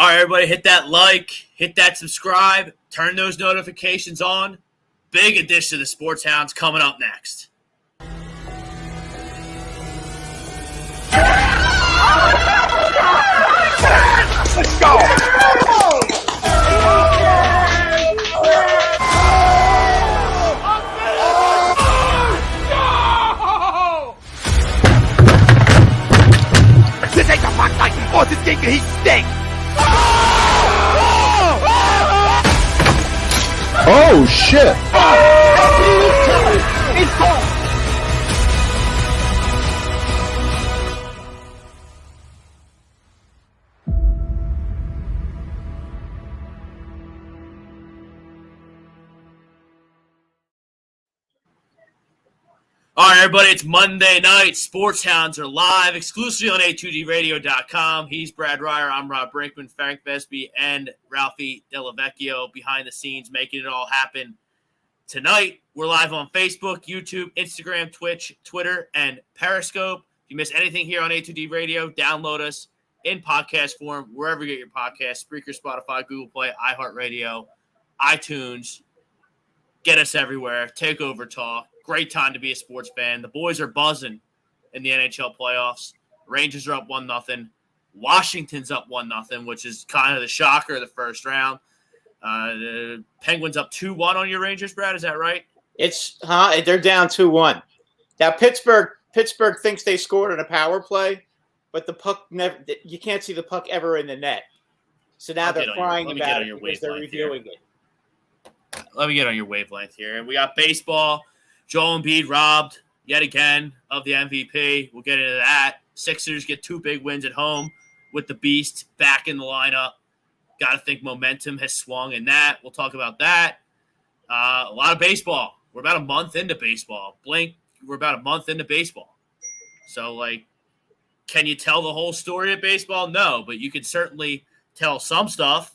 All right, everybody, hit that like, hit that subscribe, turn those notifications on. Big edition of the Sports Hounds coming up next. Let's go! This ain't the fuck night! Oh, this game can heat stink! Oh, shit! It's gone! All right, everybody, it's Monday night. Sports Hounds are live exclusively on A2DRadio.com. He's Brad Ryer. I'm Rob Brinkman, Frank Vesby, and Ralphie Delavecchio behind the scenes making it all happen. Tonight, we're live on Facebook, YouTube, Instagram, Twitch, Twitter, and Periscope. If you miss anything here on A2D Radio, download us in podcast form, wherever you get your podcasts, Spreaker, Spotify, Google Play, iHeartRadio, iTunes. Get us everywhere. Take over talk. Great time to be a sports fan. The boys are buzzing in the NHL playoffs. Rangers are up 1-0. Washington's up 1-0, which is kind of the shocker of the first round. The Penguins up 2-1 on your Rangers, Brad. Is that right? They're down 2-1. Now Pittsburgh thinks they scored on a power play, but the puck never. You can't see the puck ever in the net. So now they're crying about it because they're reviewing it. Let me get on your wavelength here. We got baseball. Joel Embiid robbed yet again of the MVP. We'll get into that. Sixers get 2 big wins at home with the Beast back in the lineup. Got to think momentum has swung in that. We'll talk about that. A lot of baseball. We're about a month into baseball. Blink, we're about a month into baseball. So, can you tell the whole story of baseball? No, but you can certainly tell some stuff.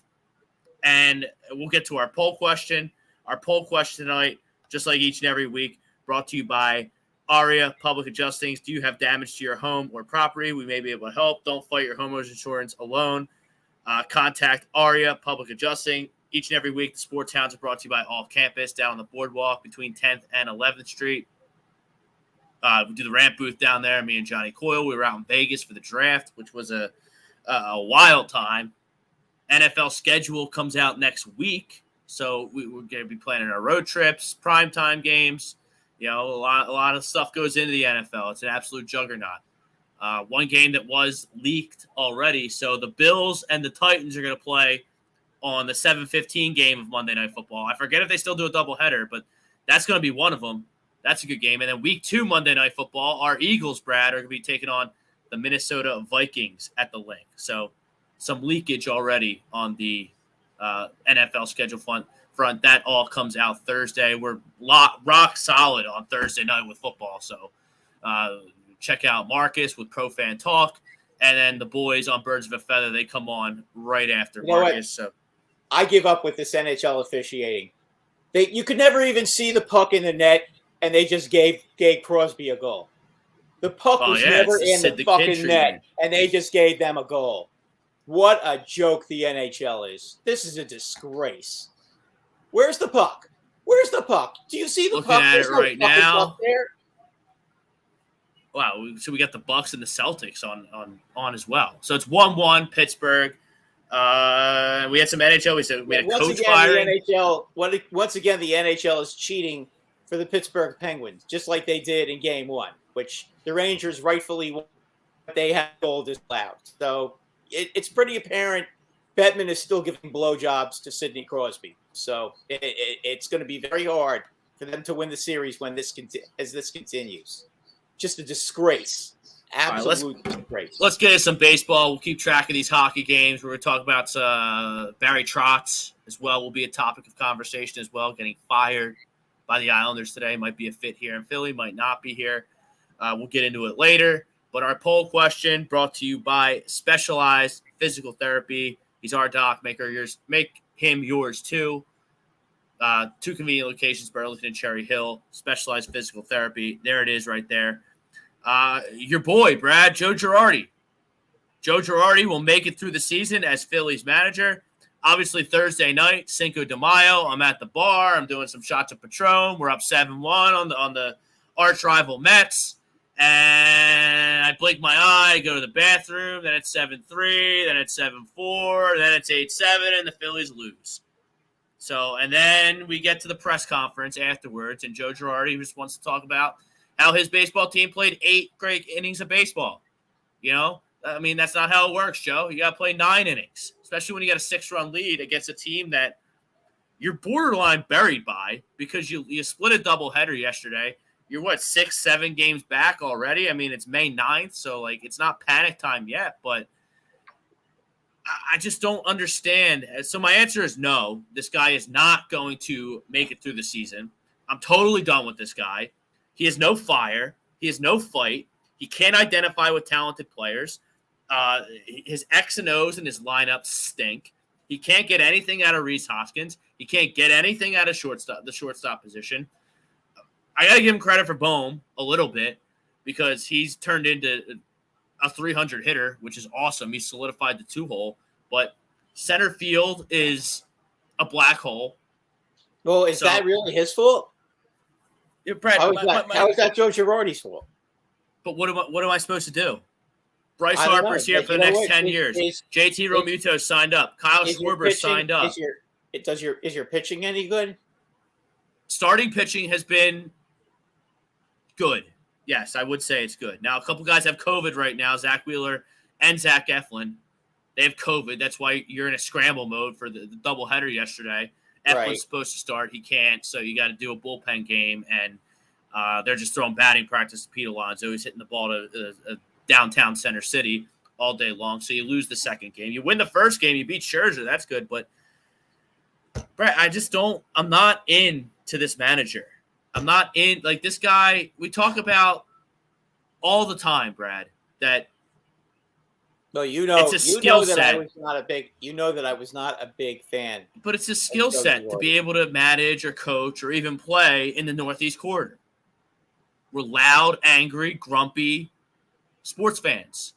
And we'll get to our poll question. Our poll question tonight, just like each and every week, brought to you by ARIA Public Adjustings. Do you have damage to your home or property? We may be able to help. Don't fight your homeowner's insurance alone. Contact ARIA Public Adjusting. Each and every week, the Sports Hounds are brought to you by Off Campus down on the boardwalk between 10th and 11th Street. We do the ramp booth down there. Me and Johnny Coyle, we were out in Vegas for the draft, which was a wild time. NFL schedule comes out next week. So we're going to be planning our road trips, primetime games. You know, a lot of stuff goes into the NFL. It's an absolute juggernaut. One game that was leaked already. So the Bills and the Titans are going to play on the 7:15 game of Monday Night Football. I forget if they still do a doubleheader, but that's going to be one of them. That's a good game. And then week 2 Monday Night Football, our Eagles, Brad, are going to be taking on the Minnesota Vikings at the Link. So some leakage already on the NFL schedule front. That all comes out Thursday. We're rock solid on Thursday night with football. So check out Marcus with Pro Fan Talk. And then the boys on Birds of a Feather, they come on right after Marcus. So I give up with this NHL officiating. You could never even see the puck in the net, and they just gave Crosby a goal. The puck was never in the fucking net, and they just gave them a goal. What a joke the NHL is. This is a disgrace. Where's the puck? Where's the puck? Do you see the Looking puck? at There's it no right fucking now. puck there. Wow, so we got the Bucks and the Celtics on as well. So it's 1-1 Pittsburgh. We had some NHL. We had a coach firing. Once again, the NHL is cheating for the Pittsburgh Penguins, just like they did in Game 1, which the Rangers rightfully won, but they had goal disallowed. So it's pretty apparent Bettman is still giving blowjobs to Sidney Crosby. So it's going to be very hard for them to win the series as this continues. Just a disgrace. Absolute disgrace. Let's get into some baseball. We'll keep track of these hockey games. We're going to talk about Barry Trotz as well. Will be a topic of conversation as well. Getting fired by the Islanders today. Might be a fit here in Philly. Might not be here. We'll get into it later. But our poll question brought to you by Specialized Physical Therapy. He's our doc. Make him yours too. 2 convenient locations, Burlington and Cherry Hill. Specialized Physical Therapy. There it is right there. Your boy, Brad, Joe Giradi. Joe Girardi will make it through the season as Phillies manager. Obviously, Thursday night, Cinco de Mayo, I'm at the bar. I'm doing some shots of Patron. We're up 7-1 on the arch rival Mets. And I blink my eye, go to the bathroom. Then it's 7-3. Then it's 7-4. Then it's 8-7, and the Phillies lose. So, and then we get to the press conference afterwards, and Joe Girardi just wants to talk about how his baseball team played 8 great innings of baseball. You know, I mean, that's not how it works, Joe. You got to play 9 innings, especially when you got a 6-run lead against a team that you're borderline buried by because you split a doubleheader yesterday. You're, 6-7 games back already? I mean, it's May 9th, so, like, it's not panic time yet, but I just don't understand. So my answer is no. This guy is not going to make it through the season. I'm totally done with this guy. He has no fire. He has no fight. He can't identify with talented players. His X and O's in his lineup stink. He can't get anything out of Rhys Hoskins. He can't get anything out of the shortstop position. I got to give him credit for Bohm a little bit because he's turned into a 300 hitter, which is awesome. He solidified the 2-hole, but center field is a black hole. Well, is that really his fault? Yeah, Brett, how is that Joe Girardi's fault? But what am I supposed to do? Bryce Harper's here for the next 10 years. JT Realmuto signed up. Kyle Schwarber signed up. Is your pitching any good? Starting pitching has been good. Yes, I would say it's good. Now, a couple guys have COVID right now, Zach Wheeler and Zach Eflin. They have COVID. That's why you're in a scramble mode for the doubleheader yesterday. Eflin's supposed to start. He can't, so you got to do a bullpen game, and they're just throwing batting practice to Pete Alonso. He's hitting the ball to downtown Center City all day long, so you lose the second game. You win the first game. You beat Scherzer. That's good, but Brett, I'm not into this manager. I'm not in, like, this guy, we talk about all the time, Brad, that no, it's a skill set. I was not a big fan. But it's a skill set to be able to manage or coach or even play in the Northeast Corridor. We're loud, angry, grumpy sports fans.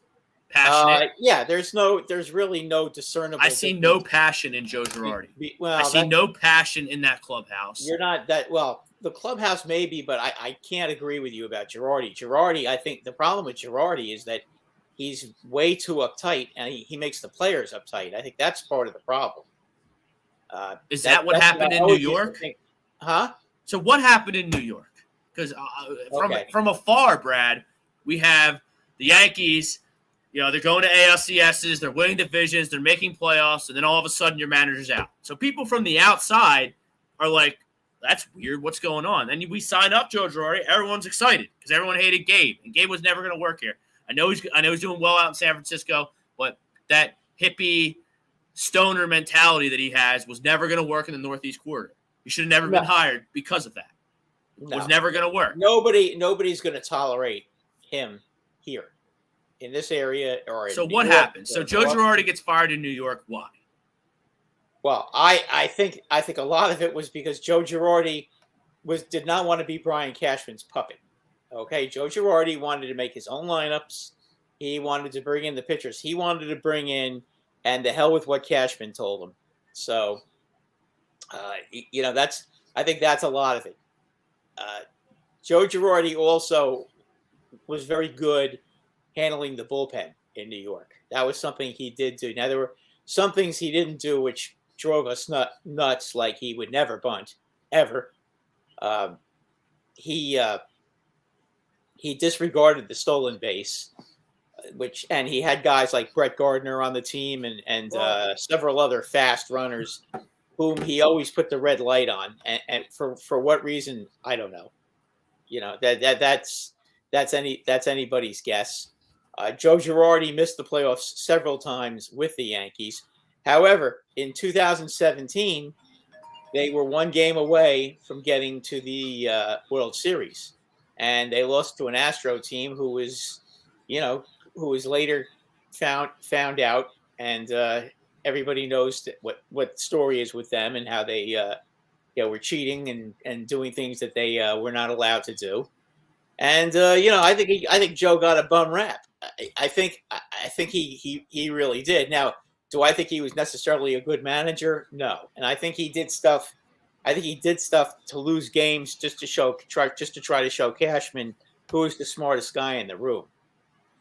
Passionate. There's really no discernible. I see no passion in Joe Girardi. I see no passion in that clubhouse. You're not that well. The clubhouse maybe, but I can't agree with you about Girardi. Girardi, I think the problem with Girardi is that he's way too uptight, and he makes the players uptight. I think that's part of the problem. Is that what happened in New York? Huh? So what happened in New York? Because from afar, Brad, we have the Yankees. You know, they're going to ALCSs, they're winning divisions, they're making playoffs, and then all of a sudden your manager's out. So people from the outside are like, that's weird. What's going on? Then we sign up Joe Girardi. Everyone's excited because everyone hated Gabe, and Gabe was never going to work here. I know he's doing well out in San Francisco, but that hippie stoner mentality that he has was never going to work in the Northeast Corridor. He should have never been hired because of that. It was never going to work. Nobody's going to tolerate him here in this area or. So what happens? So Joe Girardi gets fired in New York. Why? Well, I think a lot of it was because Joe Girardi did not want to be Brian Cashman's puppet. Okay, Joe Girardi wanted to make his own lineups. He wanted to bring in the pitchers he wanted to bring in, and the hell with what Cashman told him. So, I think that's a lot of it. Joe Girardi also was very good handling the bullpen in New York. That was something he did do. Now, there were some things he didn't do which drove us nuts, like he would never bunt, ever. He disregarded the stolen base, and he had guys like Brett Gardner on the team and several other fast runners whom he always put the red light on. And for what reason, I don't know. You know, that's anybody's guess. Joe Girardi missed the playoffs several times with the Yankees. However, in 2017, they were one game away from getting to the World Series, and they lost to an Astro team who was later found out, and everybody knows what the story is with them and how they were cheating and doing things that they were not allowed to do. And I think Joe got a bum rap. I think he really did. Now, do I think he was necessarily a good manager? No. And I think he did stuff. I think he did stuff to lose games just to try to show Cashman who is the smartest guy in the room.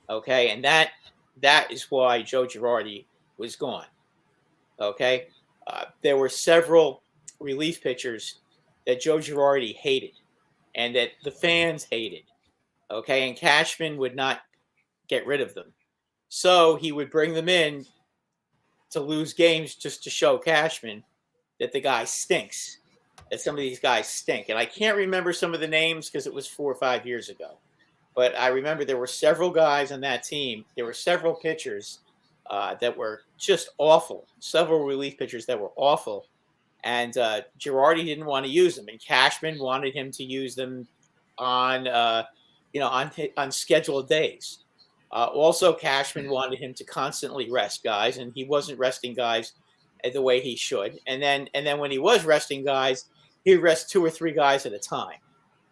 Okay, and that is why Joe Girardi was gone. Okay, there were several relief pitchers that Joe Girardi hated, and that the fans hated. Okay, and Cashman would not get rid of them, so he would bring them in to lose games just to show Cashman that the guy stinks, that some of these guys stink. And I can't remember some of the names because it was 4 or 5 years ago. But I remember there were several guys on that team. There were several pitchers that were just awful. Several relief pitchers that were awful. And Girardi didn't want to use them. And Cashman wanted him to use them on scheduled days. Also, Cashman wanted him to constantly rest guys, and he wasn't resting guys the way he should. And then when he was resting guys, he'd rest 2 or 3 guys at a time,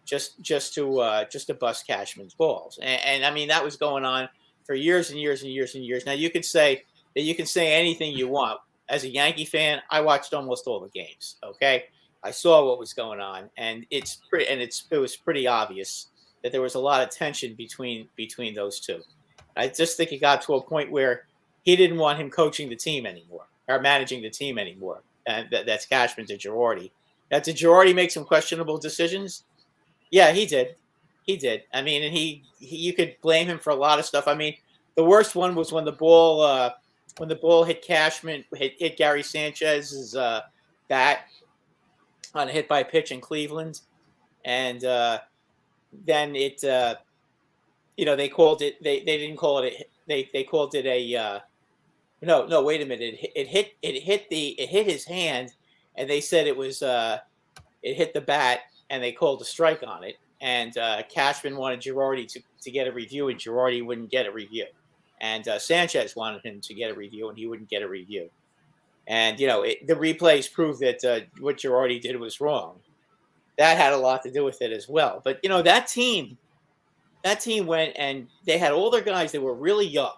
just to bust Cashman's balls. And I mean, that was going on for years and years and years and years. Now you could say anything you want. As a Yankee fan, I watched almost all the games. Okay, I saw what was going on, and it was pretty obvious that there was a lot of tension between those two. I just think it got to a point where he didn't want him coaching the team anymore or managing the team anymore. And that's Cashman to Girardi. Now, did Girardi make some questionable decisions? Yeah, he did. He did. I mean, and you could blame him for a lot of stuff. I mean, the worst one was when the ball hit Cashman, hit Gary Sanchez's bat on a hit by pitch in Cleveland, and then it. They called it. They didn't call it. They called it a. No. Wait a minute. It hit his hand, and they said it was. It hit the bat, and they called a strike on it. And Cashman wanted Girardi to get a review, and Girardi wouldn't get a review. And Sanchez wanted him to get a review, and he wouldn't get a review. And the replays proved that what Girardi did was wrong. That had a lot to do with it as well. But that team went and they had all their guys that were really young.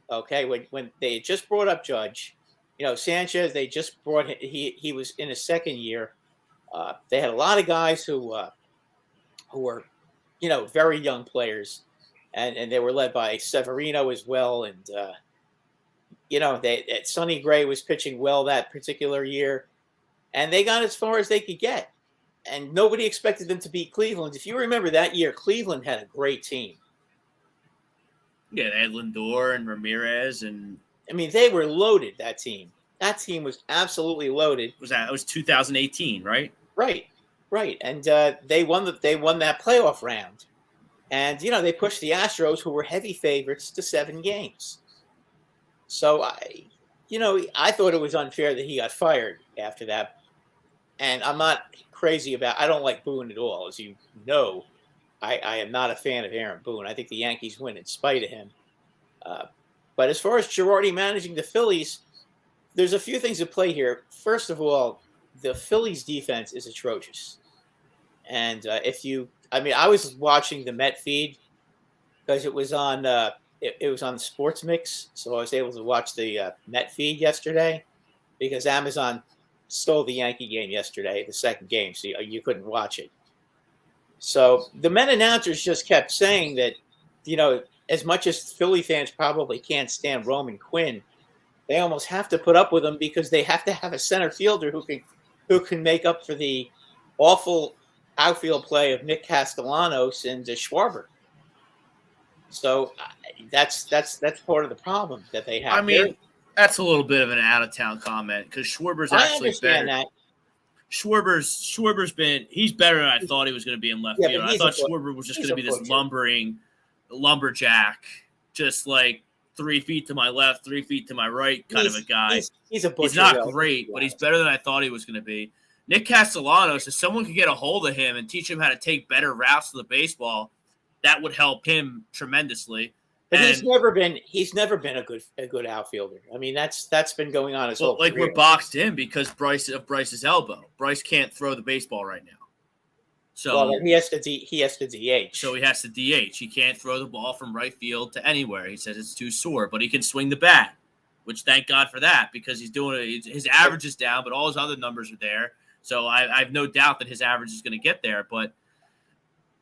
Okay, when they had just brought up Judge, Sanchez, they just brought him, he was in his second year. They had a lot of guys who were, very young players, and they were led by Severino as well. And Sonny Gray was pitching well that particular year, and they got as far as they could get. And nobody expected them to beat Cleveland. If you remember that year, Cleveland had a great team. Yeah, they had Lindor and Ramirez, and I mean, they were loaded. That team was absolutely loaded. It was 2018, right? Right. And they won that playoff round, and they pushed the Astros, who were heavy favorites, to 7 games. So I thought it was unfair that he got fired after that. And I'm not crazy I don't like Boone at all. As you know, I am not a fan of Aaron Boone. I think the Yankees win in spite of him. But as far as Girardi managing the Phillies, there's a few things at play here. First of all, the Phillies defense is atrocious. And I was watching the Met feed because it was on it was on Sports Mix, so I was able to watch the Met feed yesterday because Amazon stole the Yankee game yesterday, the second game, so you couldn't watch it. So the Met announcers just kept saying that, as much as Philly fans probably can't stand Roman Quinn, they almost have to put up with him because they have to have a center fielder who can make up for the awful outfield play of Nick Castellanos and Schwarber. So that's part of the problem that they have. I mean, that's a little bit of an out-of-town comment because Schwarber's actually better. That. Schwarber's he's better than I thought he was going to be in left field. I thought Schwarber was just going to be this lumbering lumberjack, just like 3 feet to my left, 3 feet to my right kind of a guy. He's a butcher. He's not great, but he's better than I thought he was going to be. Nick Castellanos, if someone could get a hold of him and teach him how to take better routes to the baseball, that would help him tremendously. But he's never been a good outfielder. I mean, that's been going on his whole career. We're boxed in because of Bryce's elbow. Bryce can't throw the baseball right now. So Well, then he has to DH. So he has to DH. He can't throw the ball from right field to anywhere. He says it's too sore, but he can swing the bat, which thank God for that because he's doing it. His average is down, but all his other numbers are there. So I have no doubt that his average is going to get there.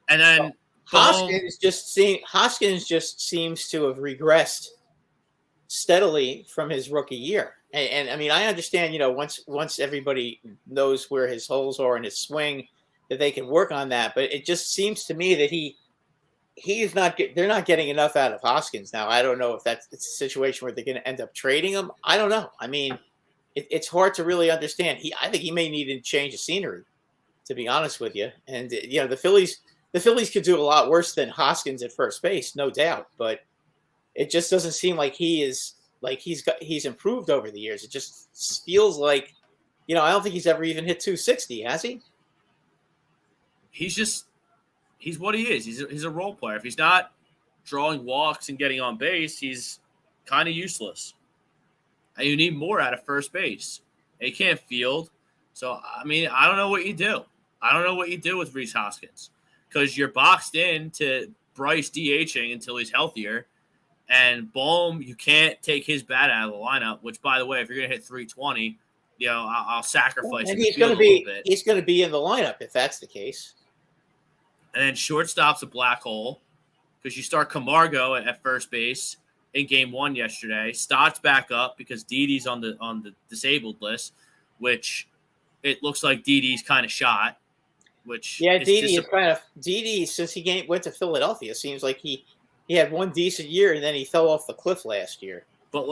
And then Hoskins just seems to have regressed steadily from his rookie year. And I mean, I understand, once everybody knows where his holes are in his swing, that they can work on that. But it just seems to me that they're not getting enough out of Hoskins now. I don't know if it's a situation where they're going to end up trading him. I don't know. I mean, it's hard to really understand. I think he may need to change the scenery, to be honest with you. And the Phillies could do a lot worse than Hoskins at first base, no doubt. But it just doesn't seem like he's improved over the years. It just feels like, I don't think he's ever even hit 260, has he? He's what he is. He's a role player. If he's not drawing walks and getting on base, he's kind of useless. And you need more out of first base. And he can't field. So, I mean, I don't know what you do. I don't know what you do with Rhys Hoskins because you're boxed in to Bryce DHing until he's healthier. And Bohm, you can't take his bat out of the lineup, which, by the way, if you're going to hit 320, I'll sacrifice him. He's going to be in the lineup if that's the case. And then shortstop's a black hole because you start Camargo at first base in game 1 yesterday. Stott's back up because Didi's on the disabled list, which it looks like Didi's kind of shot. Didi since he went to Philadelphia seems like he had one decent year and then he fell off the cliff last year. But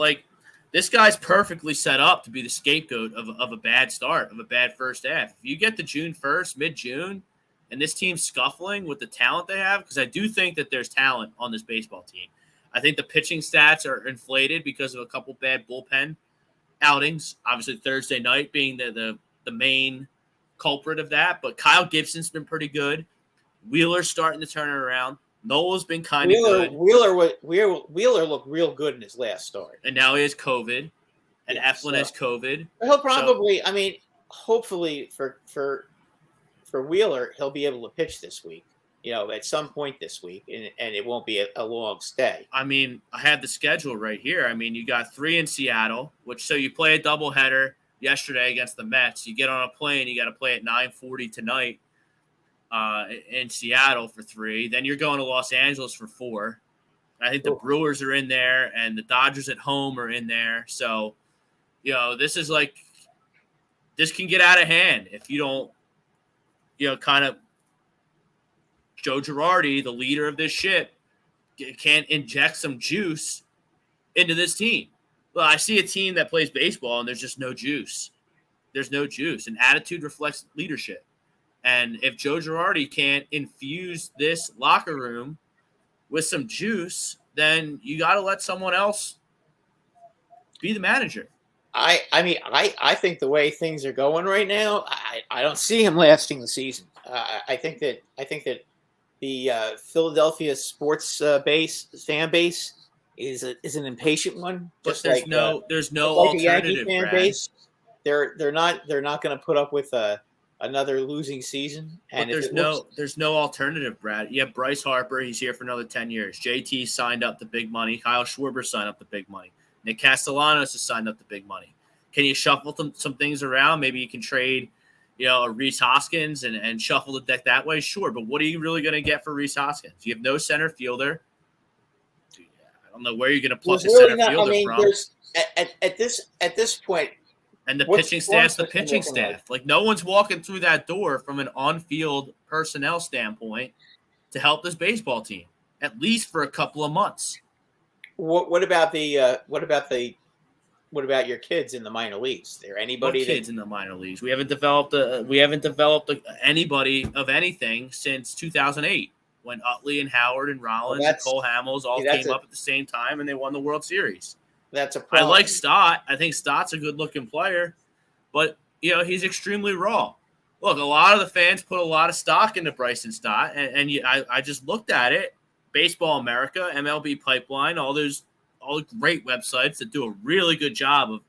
this guy's perfectly set up to be the scapegoat of a bad start, of a bad first half. If you get to June 1st, mid-June, and this team's scuffling with the talent they have, because I do think that there's talent on this baseball team. I think the pitching stats are inflated because of a couple bad bullpen outings. Obviously, Thursday night being the main culprit of that. But Kyle Gibson's been pretty good. Wheeler's starting to turn it around. Nola's been kind of good. Wheeler looked real good in his last start. And now he has COVID. And Eflin has COVID. He'll probably, hopefully for Wheeler, he'll be able to pitch this week, at some point this week, and it won't be a long stay. I mean, I have the schedule right here. I mean, you got 3 in Seattle, so you play a doubleheader yesterday against the Mets. You get on a plane, you got to play at 9:40 tonight in Seattle for 3. Then you're going to Los Angeles for 4. I think the Brewers are in there, and the Dodgers at home are in there. So, this is this can get out of hand if you don't, kind of Joe Girardi, the leader of this ship, can't inject some juice into this team. Well, I see a team that plays baseball and there's just no juice. There's no juice. And attitude reflects leadership. And if Joe Girardi can't infuse this locker room with some juice, then you got to let someone else be the manager. I think the way things are going right now, I don't see him lasting the season. I think that the Philadelphia sports fan base is an impatient one. But there's no alternative. Fan base, they're not going to put up with another losing season. And there's no alternative, Brad. You have Bryce Harper. He's here for another 10 years. JT signed up the big money. Kyle Schwarber signed up the big money. Nick Castellanos has signed up the big money. Can you shuffle some things around? Maybe you can trade, a Rhys Hoskins and shuffle the deck that way. Sure, but what are you really going to get for Rhys Hoskins? You have no center fielder. I don't know where you're going to pluck the center fielder from. At this point. And the pitching staff's the pitching staff. No one's walking through that door from an on-field personnel standpoint to help this baseball team, at least for a couple of months. What about your kids in the minor leagues? There anybody? Kids in the minor leagues? We haven't developed anybody of anything since 2008 when Utley and Howard and Rollins and Cole Hamels all came up at the same time and they won the World Series. That's a problem. I like Stott. I think Stott's a good-looking player, but he's extremely raw. Look, a lot of the fans put a lot of stock into Bryson Stott, and I just looked at it. Baseball America, MLB Pipeline, all the great websites that do a really good job of,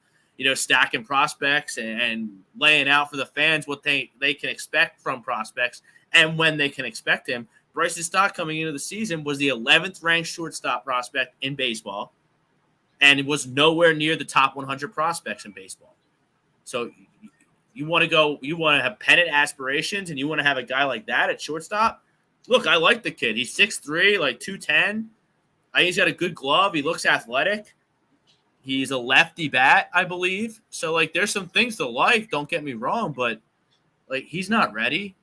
stacking prospects and laying out for the fans what they can expect from prospects and when they can expect him. Bryson Stott coming into the season was the 11th ranked shortstop prospect in baseball, and it was nowhere near the top 100 prospects in baseball. So you want to have pennant aspirations, and you want to have a guy like that at shortstop. Look, I like the kid. He's 6'3", like 210. He's got a good glove. He looks athletic. He's a lefty bat, I believe. So, like, there's some things to like. Don't get me wrong, but like, he's not ready.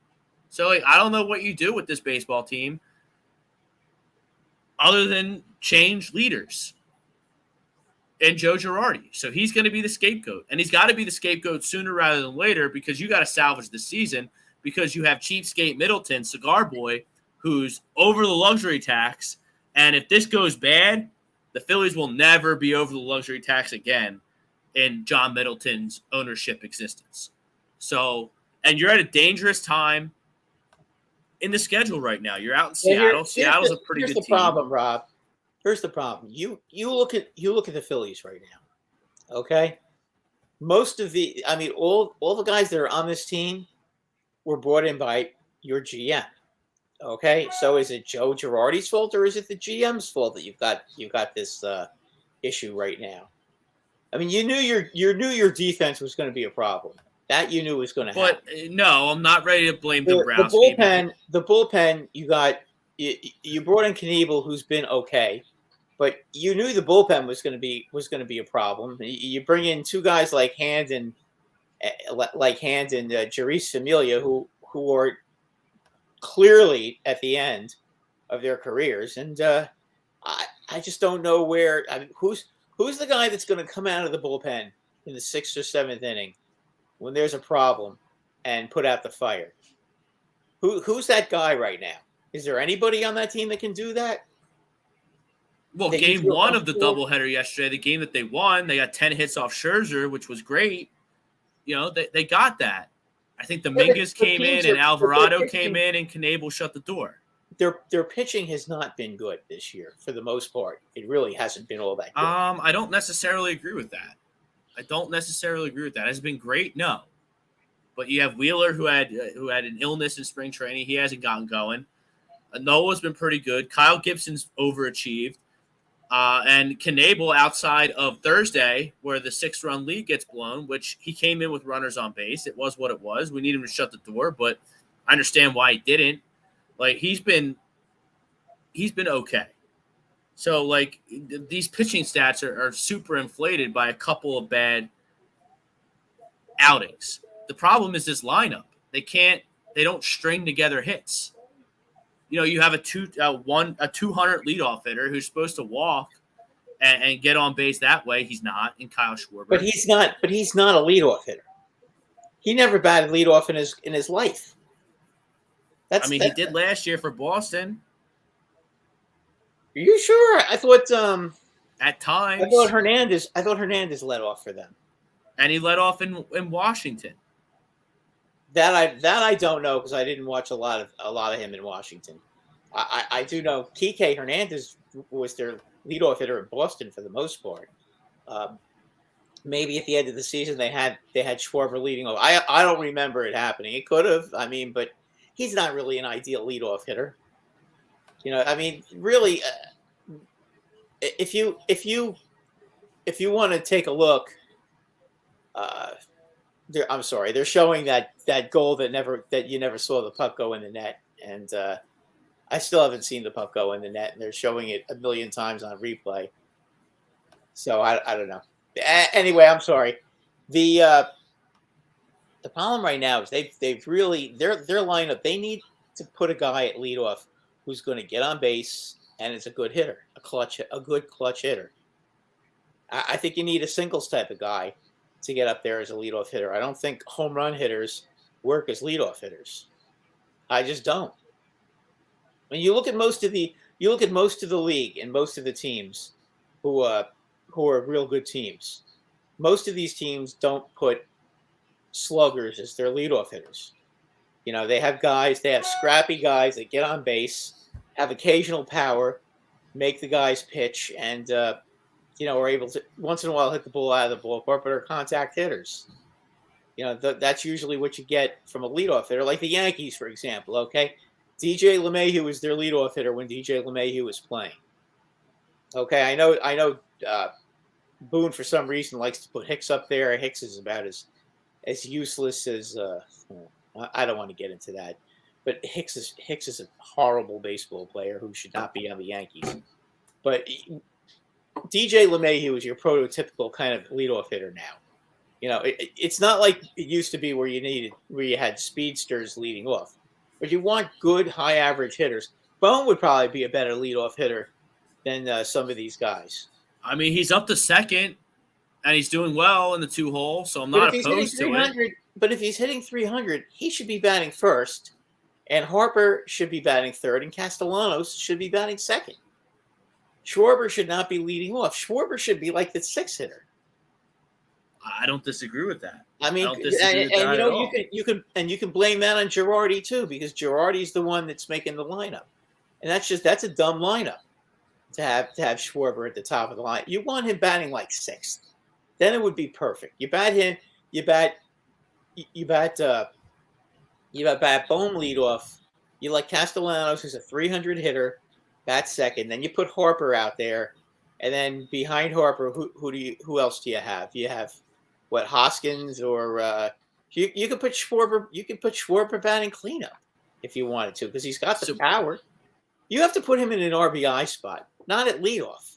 So, like, I don't know what you do with this baseball team other than change leaders and Joe Girardi. So he's going to be the scapegoat, and he's got to be the scapegoat sooner rather than later because you got to salvage the season because you have cheapskate Middleton, cigar boy, who's over the luxury tax. And if this goes bad, the Phillies will never be over the luxury tax again in John Middleton's ownership existence. So, and you're at a dangerous time in the schedule right now. You're out in Seattle. Seattle's a pretty good team. Here's the problem, Rob. Here's the problem. You look at the Phillies right now. Okay? Most of all the guys that are on this team were brought in by your GM. Okay? So is it Joe Girardi's fault or is it the GM's fault that you've got this issue right now? I mean, you knew your defense was going to be a problem. That you knew was going to happen. But no, I'm not ready to blame the Browns. The bullpen, you brought in Knievel, who's been okay, but you knew the bullpen was going to be a problem. You bring in two guys like Hand and Jeurys Familia, who are clearly at the end of their careers, and I just don't know where. I mean, who's the guy that's going to come out of the bullpen in the 6th or 7th inning when there's a problem and put out the fire? Who's that guy right now? Is there anybody on that team that can do that? Well, game one of the doubleheader yesterday, the game that they won, they got 10 hits off Scherzer, which was great. You know, they got that. I think Dominguez came in and Alvarado came in and Knebel shut the door. Their pitching has not been good this year for the most part. It really hasn't been all that good. I don't necessarily agree with that. Has it been great? No. But you have Wheeler who had an illness in spring training. He hasn't gotten going. Noah's been pretty good. Kyle Gibson's overachieved. And Knebel outside of Thursday, where the 6-run lead gets blown, which he came in with runners on base. It was what it was. We need him to shut the door, but I understand why he didn't. Like, he's been okay. So, like, these pitching stats are super inflated by a couple of bad outings. The problem is this lineup. They don't string together hits. You know, you have a 200 leadoff hitter who's supposed to walk and get on base that way. He's not, in Kyle Schwarber. But he's not a leadoff hitter. He never batted leadoff in his life. He did last year for Boston. Are you sure? I thought at times. I thought Hernandez led off for them. And he led off in Washington. That I don't know because I didn't watch a lot of him in Washington. I do know Kike Hernandez was their leadoff hitter in Boston for the most part. Maybe at the end of the season they had Schwarber leading off. I don't remember it happening. It could have. But he's not really an ideal leadoff hitter. You know, really, if you want to take a look, they're showing that goal that you never saw the puck go in the net, and I still haven't seen the puck go in the net, and they're showing it a million times on replay. So I don't know. Anyway, I'm sorry. The problem right now is they've really their lineup. They need to put a guy at leadoff who's going to get on base and is a good hitter, a good clutch hitter. I think you need a singles type of guy to get up there as a leadoff hitter. I don't think home run hitters work as leadoff hitters. I just don't. When you look at most of the league and most of the teams who are real good teams, most of these teams don't put sluggers as their leadoff hitters. You know, they have scrappy guys that get on base, have occasional power, make the guys pitch, and are able to once in a while hit the ball out of the ballpark, but are contact hitters. That's usually what you get from a leadoff hitter, like the Yankees, for example. Okay, DJ LeMahieu was their leadoff hitter when DJ LeMahieu was playing. Okay, I know. Boone, for some reason, likes to put Hicks up there. Hicks is about as useless as I don't want to get into that, but Hicks is a horrible baseball player who should not be on the Yankees. But DJ LeMahieu is your prototypical kind of leadoff hitter now. It's not like it used to be where you had speedsters leading off, but you want good, high average hitters. Bone would probably be a better leadoff hitter than some of these guys. I mean, he's up to second, and he's doing well in the 2-hole, so I'm not opposed to it. But if he's hitting 300, he should be batting first, and Harper should be batting third, and Castellanos should be batting second. Schwarber should not be leading off. Schwarber should be like the 6th hitter. I don't disagree with that. I mean, you can blame that on Girardi too, because Girardi's the one that's making the lineup, and that's a dumb lineup to have Schwarber at the top of the line. You want him batting like 6th, then it would be perfect. You bat him, you bat Bone leadoff. You let Castellanos, who's a 300 hitter, bat second. Then you put Harper out there, and then behind Harper, who else do you have? You have what, Hoskins, or you could put Schwarber. You can put Schwarber batting cleanup if you wanted to, because he's got the power. You have to put him in an RBI spot, not at leadoff.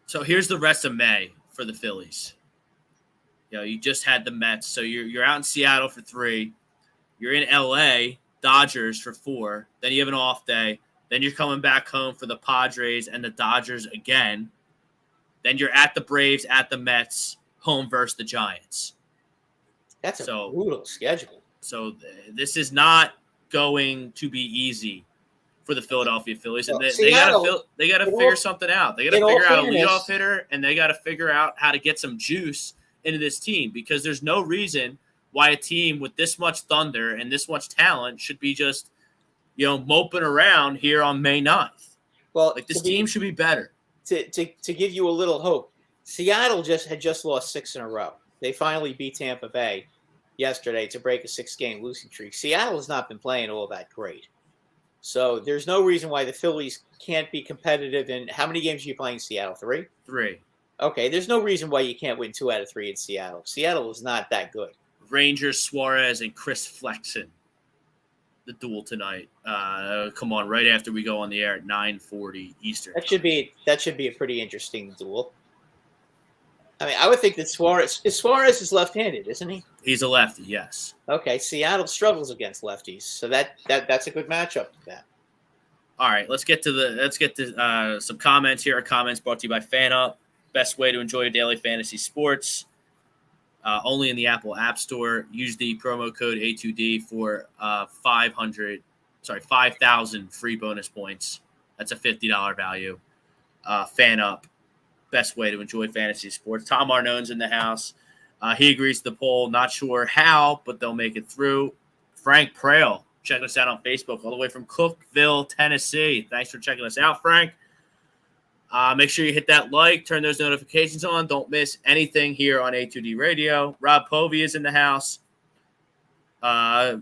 So here's the rest of May for the Phillies. You just had the Mets, so you're out in Seattle for 3. You're in LA, Dodgers for 4. Then you have an off day. Then you're coming back home for the Padres and the Dodgers again. Then you're at the Braves, at the Mets, home versus the Giants. That's a brutal schedule. So this is not going to be easy for the Philadelphia Phillies. And they got to figure something out. They got to figure out a leadoff hitter, and they got to figure out how to get some juice into this team, because there's no reason why a team with this much thunder and this much talent should be just, moping around here on May 9th. Well, this team should be better. To give you a little hope, Seattle had just lost 6 in a row. They finally beat Tampa Bay yesterday to break a 6-game losing streak. Seattle has not been playing all that great. So there's no reason why the Phillies can't be competitive in – how many games are you playing Seattle? 3? 3. Okay, there's no reason why you can't win 2 out of 3 in Seattle. Seattle is not that good. Rangers, Suarez, and Chris Flexen, the duel tonight. Come on, right after we go on the air at 9:40 Eastern. That should be a pretty interesting duel. I mean, I would think that Suarez is left-handed, isn't he? He's a lefty, yes. Okay, Seattle struggles against lefties, so that's a good matchup for that. All right, let's get to some comments here. Our comments brought to you by FanUp. Best way to enjoy your daily fantasy sports. Only in the Apple App Store. Use the promo code A2D for 5,000 free bonus points. That's a $50 value. FanUp. Best way to enjoy fantasy sports. Tom Arnone's in the house. He agrees to the poll. Not sure how, but they'll make it through. Frank Prale, checking us out on Facebook all the way from Cookeville, Tennessee. Thanks for checking us out, Frank. Make sure you hit that like, turn those notifications on. Don't miss anything here on A2D Radio. Rob Povey is in the house.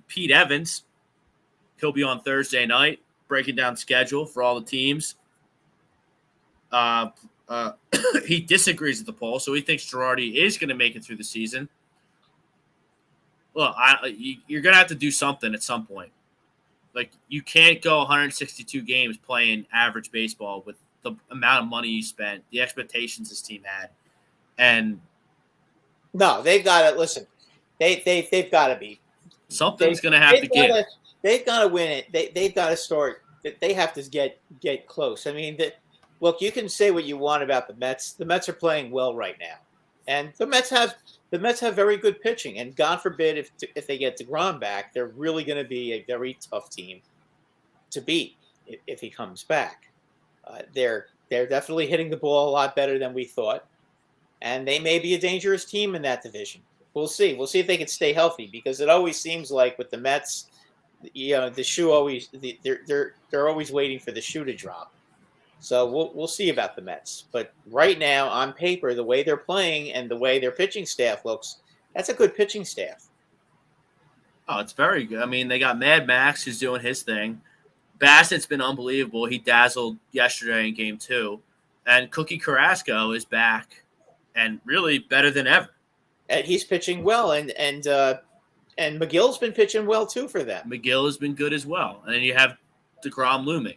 Pete Evans, he'll be on Thursday night, breaking down schedule for all the teams. He disagrees with the poll, so he thinks Girardi is going to make it through the season. Look, you're going to have to do something at some point. Like, you can't go 162 games playing average baseball with the amount of money you spent, the expectations this team had. And no, they've got to listen. They've got to be. Something's going to have to give. They've got to win it. They've got to start. They have to get close. I mean, look, you can say what you want about the Mets. The Mets are playing well right now, and the Mets have very good pitching. And God forbid if they get DeGrom back, they're really going to be a very tough team to beat if he comes back. They're definitely hitting the ball a lot better than we thought, and they may be a dangerous team in that division. We'll see. We'll see if they can stay healthy, because it always seems like with the Mets, the shoe always they're always waiting for the shoe to drop. So we'll see about the Mets. But right now, on paper, the way they're playing and the way their pitching staff looks, That's a good pitching staff. Oh, it's very good. I mean, they got Mad Max who's doing his thing. Bassett's been unbelievable. He dazzled yesterday in game 2. And Cookie Carrasco is back and really better than ever. And he's pitching well, and McGill's been pitching well too for them. McGill has been good as well. And then you have DeGrom looming.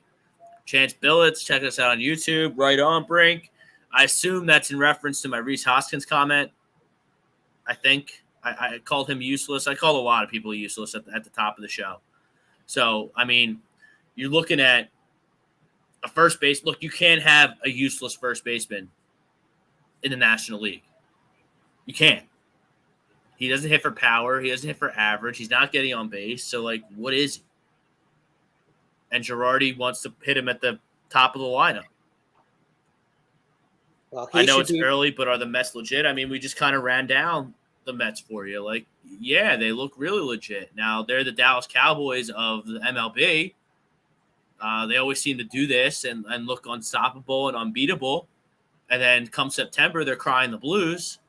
Chance Billets, check us out on YouTube. Right on, Brink. I assume that's in reference to my Reese Hoskins comment. I think I called him useless. I called a lot of people useless at the top of the show. So, I mean, you're looking at a first base. Look, you can't have a useless first baseman in the National League. You can't. He doesn't hit for power. He doesn't hit for average. He's not getting on base. So, like, what is he? And Girardi wants to hit him at the top of the lineup. Well, I know it's early, but are the Mets legit? I mean, we just kind of ran down the Mets for you. Like, yeah, they look really legit. Now, they're the Dallas Cowboys of the MLB. They always seem to do this and look unstoppable and unbeatable. And then come September, they're crying the blues.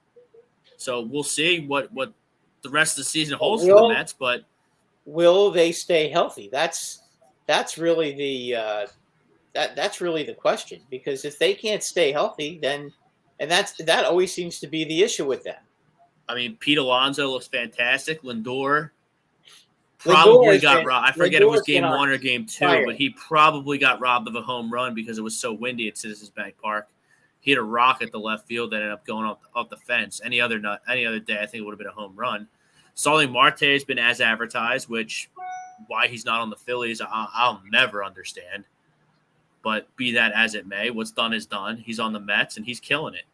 So we'll see what the rest of the season holds for the Mets. But will they stay healthy? That's really the that's really the question, because if they can't stay healthy, then that always seems to be the issue with them. I mean, Pete Alonso looks fantastic. Lindor probably got robbed. I forget if it was game 1 or game 2, but he probably got robbed of a home run because it was so windy at Citizens Bank Park. He had a rock at the left field that ended up going off the fence. Any other day, I think it would have been a home run. Starling Marte has been as advertised, which why he's not on the Phillies, I'll never understand. But be that as it may, what's done is done. He's on the Mets and he's killing it.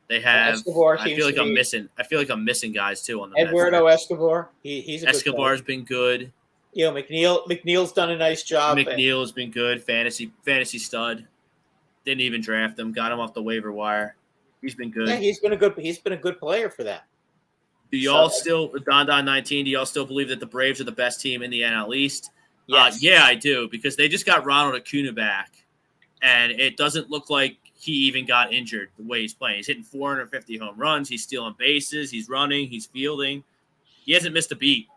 They have. Escobar I feel like I'm missing. I feel like I'm missing guys too on the Eduardo Mets. Escobar. He's a Escobar's been good. You know, McNeil's done a nice job. McNeil has been good. Fantasy stud. Didn't even draft him. Got him off the waiver wire. He's been good. Yeah, he's been a good player for them. Do y'all still Don 19? Do y'all still believe that the Braves are the best team in the NL East? Yes. Yeah, I do, because they just got Ronald Acuna back, and it doesn't look like he even got injured the way he's playing. He's hitting 450 home runs. He's stealing bases. He's running. He's fielding. He hasn't missed a beat.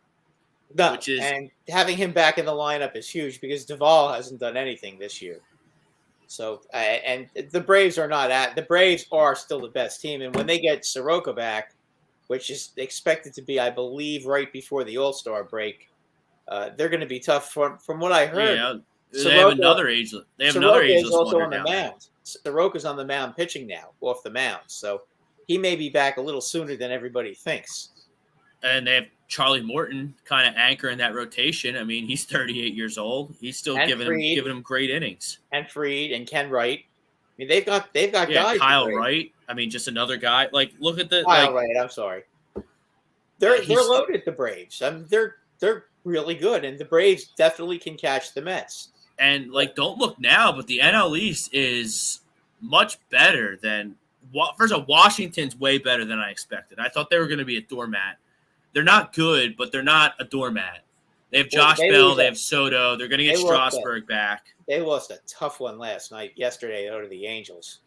No, and having him back in the lineup is huge because Duvall hasn't done anything this year. So, and the Braves are still the best team. And when they get Soroka back, which is expected to be, I believe, right before the All-Star break, they're going to be tough. From what I heard, yeah, they have another ageless. They have another ageless also wonder on the mound. Soroka's on the mound pitching now, off the mound. So he may be back a little sooner than everybody thinks. And they have Charlie Morton kind of anchoring that rotation. I mean, he's 38 years old. He's still giving him great innings. And Fried and Ken Wright. I mean, they've got guys. Kyle Wright. I mean, just another guy. Like, look at Kyle Wright. I'm sorry. They're loaded. The Braves. I mean, they're really good, and the Braves definitely can catch the Mets. And don't look now, but the NL East is much better than. First of all, Washington's way better than I expected. I thought they were going to be a doormat. They're not good, but they're not a doormat. They have Josh Bell. They have Soto. They're going to get Strasburg back. They lost a tough one yesterday to the Angels.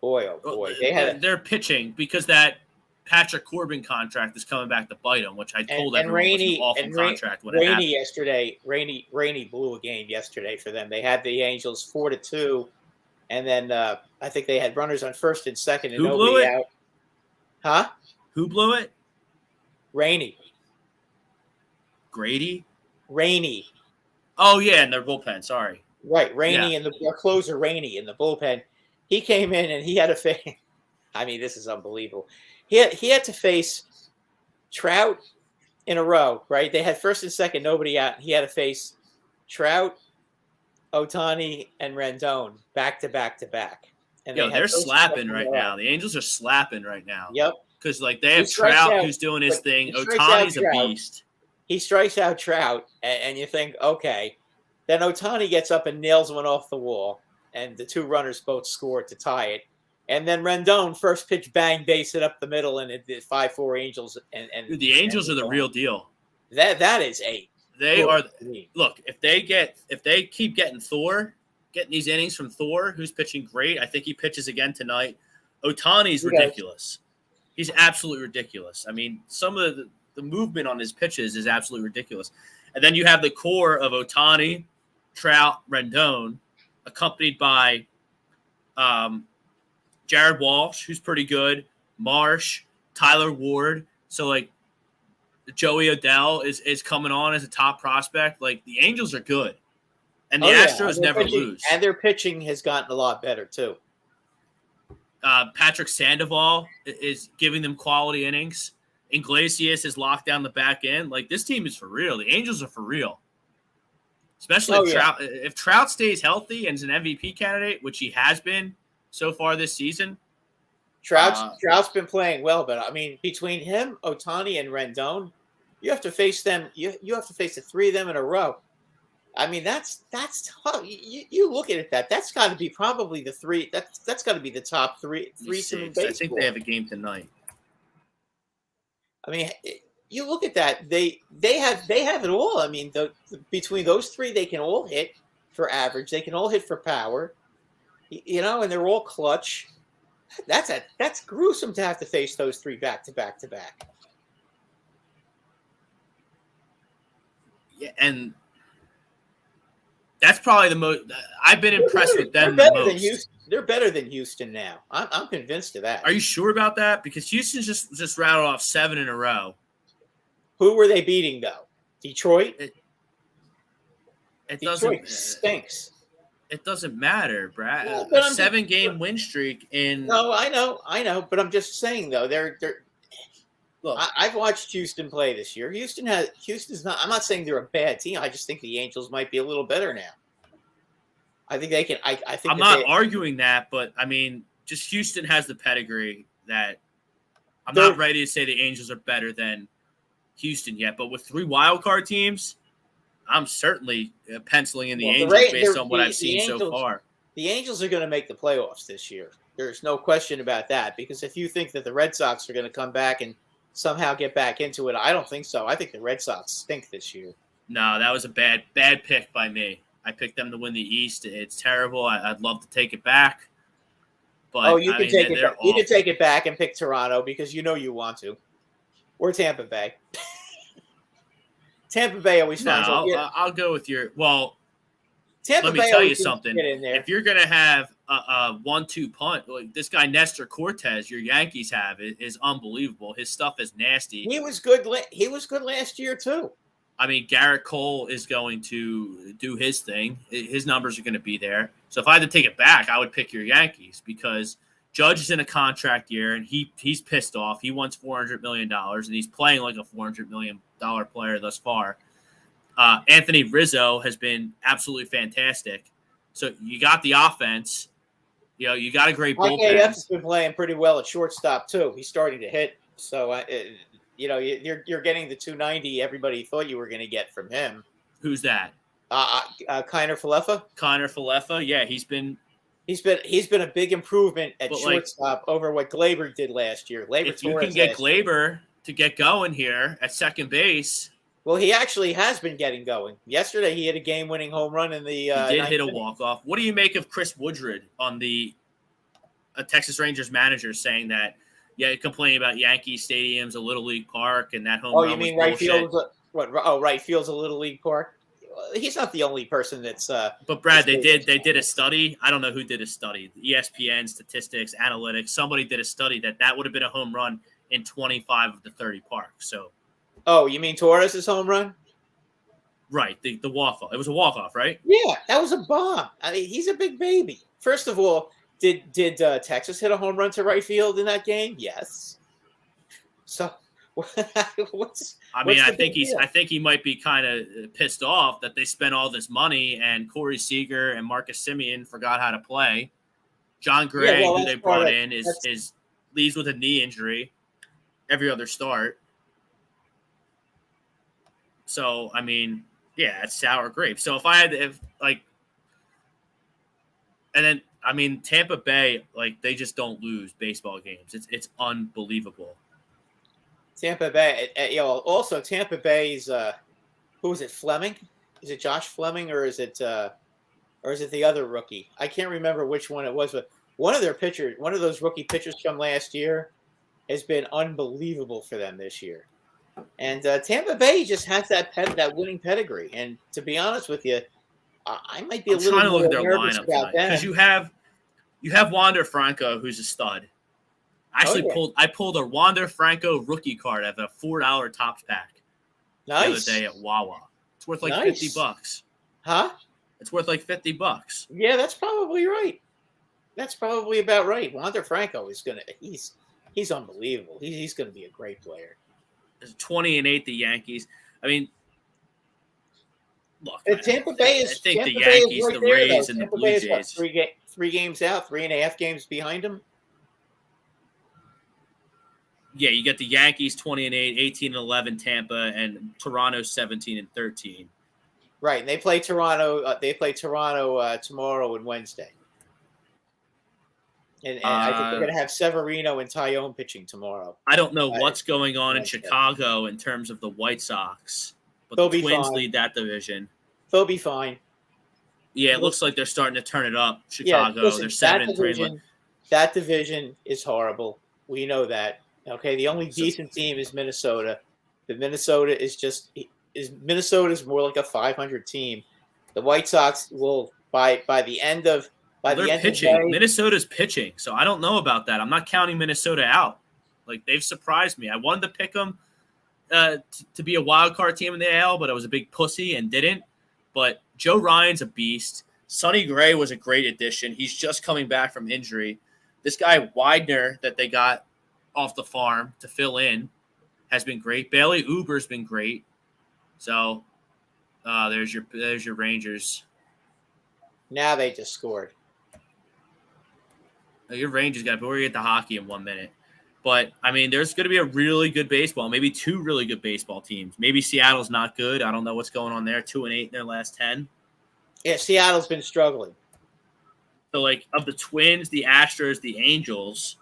Boy, oh boy. They're pitching because that Patrick Corbin contract is coming back to bite them, which I told everyone was an awful contract when it happened. Rainey blew a game yesterday for them. They had the Angels 4-2, and then I think they had runners on first and second and nobody out. Huh? Who blew it? Rainey. Grady? Rainey. Oh, yeah, in their bullpen. Sorry. Right. Rainey and our closer, Rainey, in the bullpen. He came in and he had to face – I mean, this is unbelievable. He had to face Trout in a row, right? They had first and second, nobody out. He had to face Trout, Ohtani, and Rendon back to back to back. And they're slapping right now. The Angels are slapping right now. Yep. Because they have Trout who's doing his thing. Ohtani's a beast. He strikes out Trout, and you think, okay. Then Ohtani gets up and nails one off the wall, and the two runners both score to tie it. And then Rendon, first pitch, bang, base it up the middle, and it did 5-4 Angels. And dude, the Angels are the real deal. That is a. They are. Look, if they keep getting these innings from Thor, who's pitching great. I think he pitches again tonight. Ohtani's ridiculous. He's absolutely ridiculous. I mean, some of the movement on his pitches is absolutely ridiculous. And then you have the core of Ohtani, Trout, Rendon, accompanied by Jared Walsh, who's pretty good, Marsh, Tyler Ward. So, like, Joey Odell is coming on as a top prospect. Like, the Angels are good. And the Astros never lose. And their pitching has gotten a lot better, too. Patrick Sandoval is giving them quality innings. Iglesias has locked down the back end. Like, this team is for real. The Angels are for real. Especially if Trout stays healthy and is an MVP candidate, which he has been so far this season. Trout's been playing well, but I mean, between him, Ohtani, and Rendon, you have to face them. You have to face the three of them in a row. I mean, that's tough. You look at it that's got to be probably the three. That's got to be the top three in baseball. I think they have a game tonight. I mean, you look at that. They have it all. I mean, between those three, they can all hit for average. They can all hit for power. And they're all clutch. That's gruesome to have to face those three back to back to back. Yeah, and that's probably the most. I've been impressed with them the most. They're better than Houston now. I'm convinced of that. Are you sure about that? Because Houston just rattled off 7 in a row. Who were they beating though? Detroit. Detroit stinks. It doesn't matter, Brad. Yeah, a 7-game win streak in. No, I know, but I'm just saying though. They're. Look, I've watched Houston play this year. Houston's not. I'm not saying they're a bad team. I just think the Angels might be a little better now. I think they can. I think I'm not arguing that, but I mean, just Houston has the pedigree that I'm not ready to say the Angels are better than Houston yet. But with 3 wild card teams, I'm certainly penciling in the Angels based on what I've seen so far. The Angels are going to make the playoffs this year. There's no question about that. Because if you think that the Red Sox are going to come back and somehow get back into it, I don't think so. I think the Red Sox stink this year. No, that was a bad pick by me. I picked them to win the East. It's terrible. I'd love to take it back. But you can take it back. You can take it back and pick Toronto because you know you want to. Or Tampa Bay. Tampa Bay always finds I'll go with your – well, Tampa let me Bay tell you something. If you're going to have a 1-2 punt, like this guy Nestor Cortez, your Yankees have, is unbelievable. His stuff is nasty. He was good last year too. I mean, Garrett Cole is going to do his thing. His numbers are going to be there. So if I had to take it back, I would pick your Yankees because Judge is in a contract year and he's pissed off. He wants $400 million and he's playing like a $400 million player thus far. Anthony Rizzo has been absolutely fantastic. So you got the offense. You got a great bullpen. IKF's been playing pretty well at shortstop too. He's starting to hit. So you're getting the 290 everybody thought you were going to get from him. Who's that? Kiner Falefa. Kiner Falefa. Yeah, he's been a big improvement at shortstop over what Glaber did last year. If you can get Glaber to get going here at second base. Well, he actually has been getting going. Yesterday, he hit a game-winning home run in the. He did hit a walk-off. What do you make of Chris Woodruff on the Texas Rangers manager saying that? Yeah, complaining about Yankee Stadium's a Little League park and that home run. Oh, you mean right field's right field's a Little League park? He's not the only person that's. But Brad, they did a study. I don't know who did a study. ESPN, statistics, analytics. Somebody did a study that would have been a home run in 25 of the 30 parks. So. Oh, you mean Torres' home run? Right, the walk-off. It was a walk-off, right? Yeah, that was a bomb. I mean, he's a big baby. First of all, did Texas hit a home run to right field in that game? Yes. So, I think he might be kind of pissed off that they spent all this money and Corey Seager and Marcus Semien forgot how to play. John Gray, who they brought in, leaves with a knee injury every other start. So, I mean, yeah, it's sour grapes. So and then, I mean, Tampa Bay, they just don't lose baseball games. It's unbelievable. Tampa Bay, also Tampa Bay's, who is it, Fleming? Is it Josh Fleming or is it the other rookie? I can't remember which one it was, but one of those rookie pitchers from last year, has been unbelievable for them this year. And Tampa Bay just has that winning pedigree. And to be honest with you, I might be a I'm little trying to look more at their nervous lineup about tonight because them. you have Wander Franco, who's a stud. I pulled a Wander Franco rookie card at a $4 Topps pack the other Nice. day at Wawa. It's worth like Nice. $50. Huh? It's worth like $50. Yeah, that's probably right. That's probably about right. Wander Franco is he's unbelievable. He's gonna be a great player. It's 20-8 the Yankees. I mean, look, And Tampa Bay is the right Yankees, the there, Rays, though. and the Tampa Blue Bay is what, Jays. three games out, 3.5 games behind them. Yeah, you get the Yankees 20-8, 18-11 Tampa, and Toronto 17-13. Right, and they play Toronto. They play Toronto tomorrow and Wednesday. And I think they're going to have Severino and Tyone pitching tomorrow. I don't know what's going on in Wednesday. Chicago in terms of the White Sox, but They'll the be Twins fine. lead that division. They'll be fine. Yeah, it looks like they're starting to turn it up. Yeah, Chicago, listen, they're 7-3. That division is horrible. We know that. Okay, the only decent team is Minnesota. The Minnesota Minnesota's more like a 500 team. The White Sox will by the end of They're pitching. Minnesota's pitching, so I don't know about that. I'm not counting Minnesota out. Like, they've surprised me. I wanted to pick them to be a wild card team in the AL, but I was a big pussy and didn't. But Joe Ryan's a beast. Sonny Gray was a great addition. He's just coming back from injury. This guy Widener that they got off the farm to fill in has been great. Bailey Uber's been great. So there's your Rangers. Now they just scored. Your Rangers got, but we're going to get to hockey in 1 minute. But, I mean, there's going to be a really good baseball, maybe two really good baseball teams. Maybe Seattle's not good. I don't know what's going on there. 2-8 in their last 10. Yeah, Seattle's been struggling. So, like, of the Twins, the Astros, the Angels,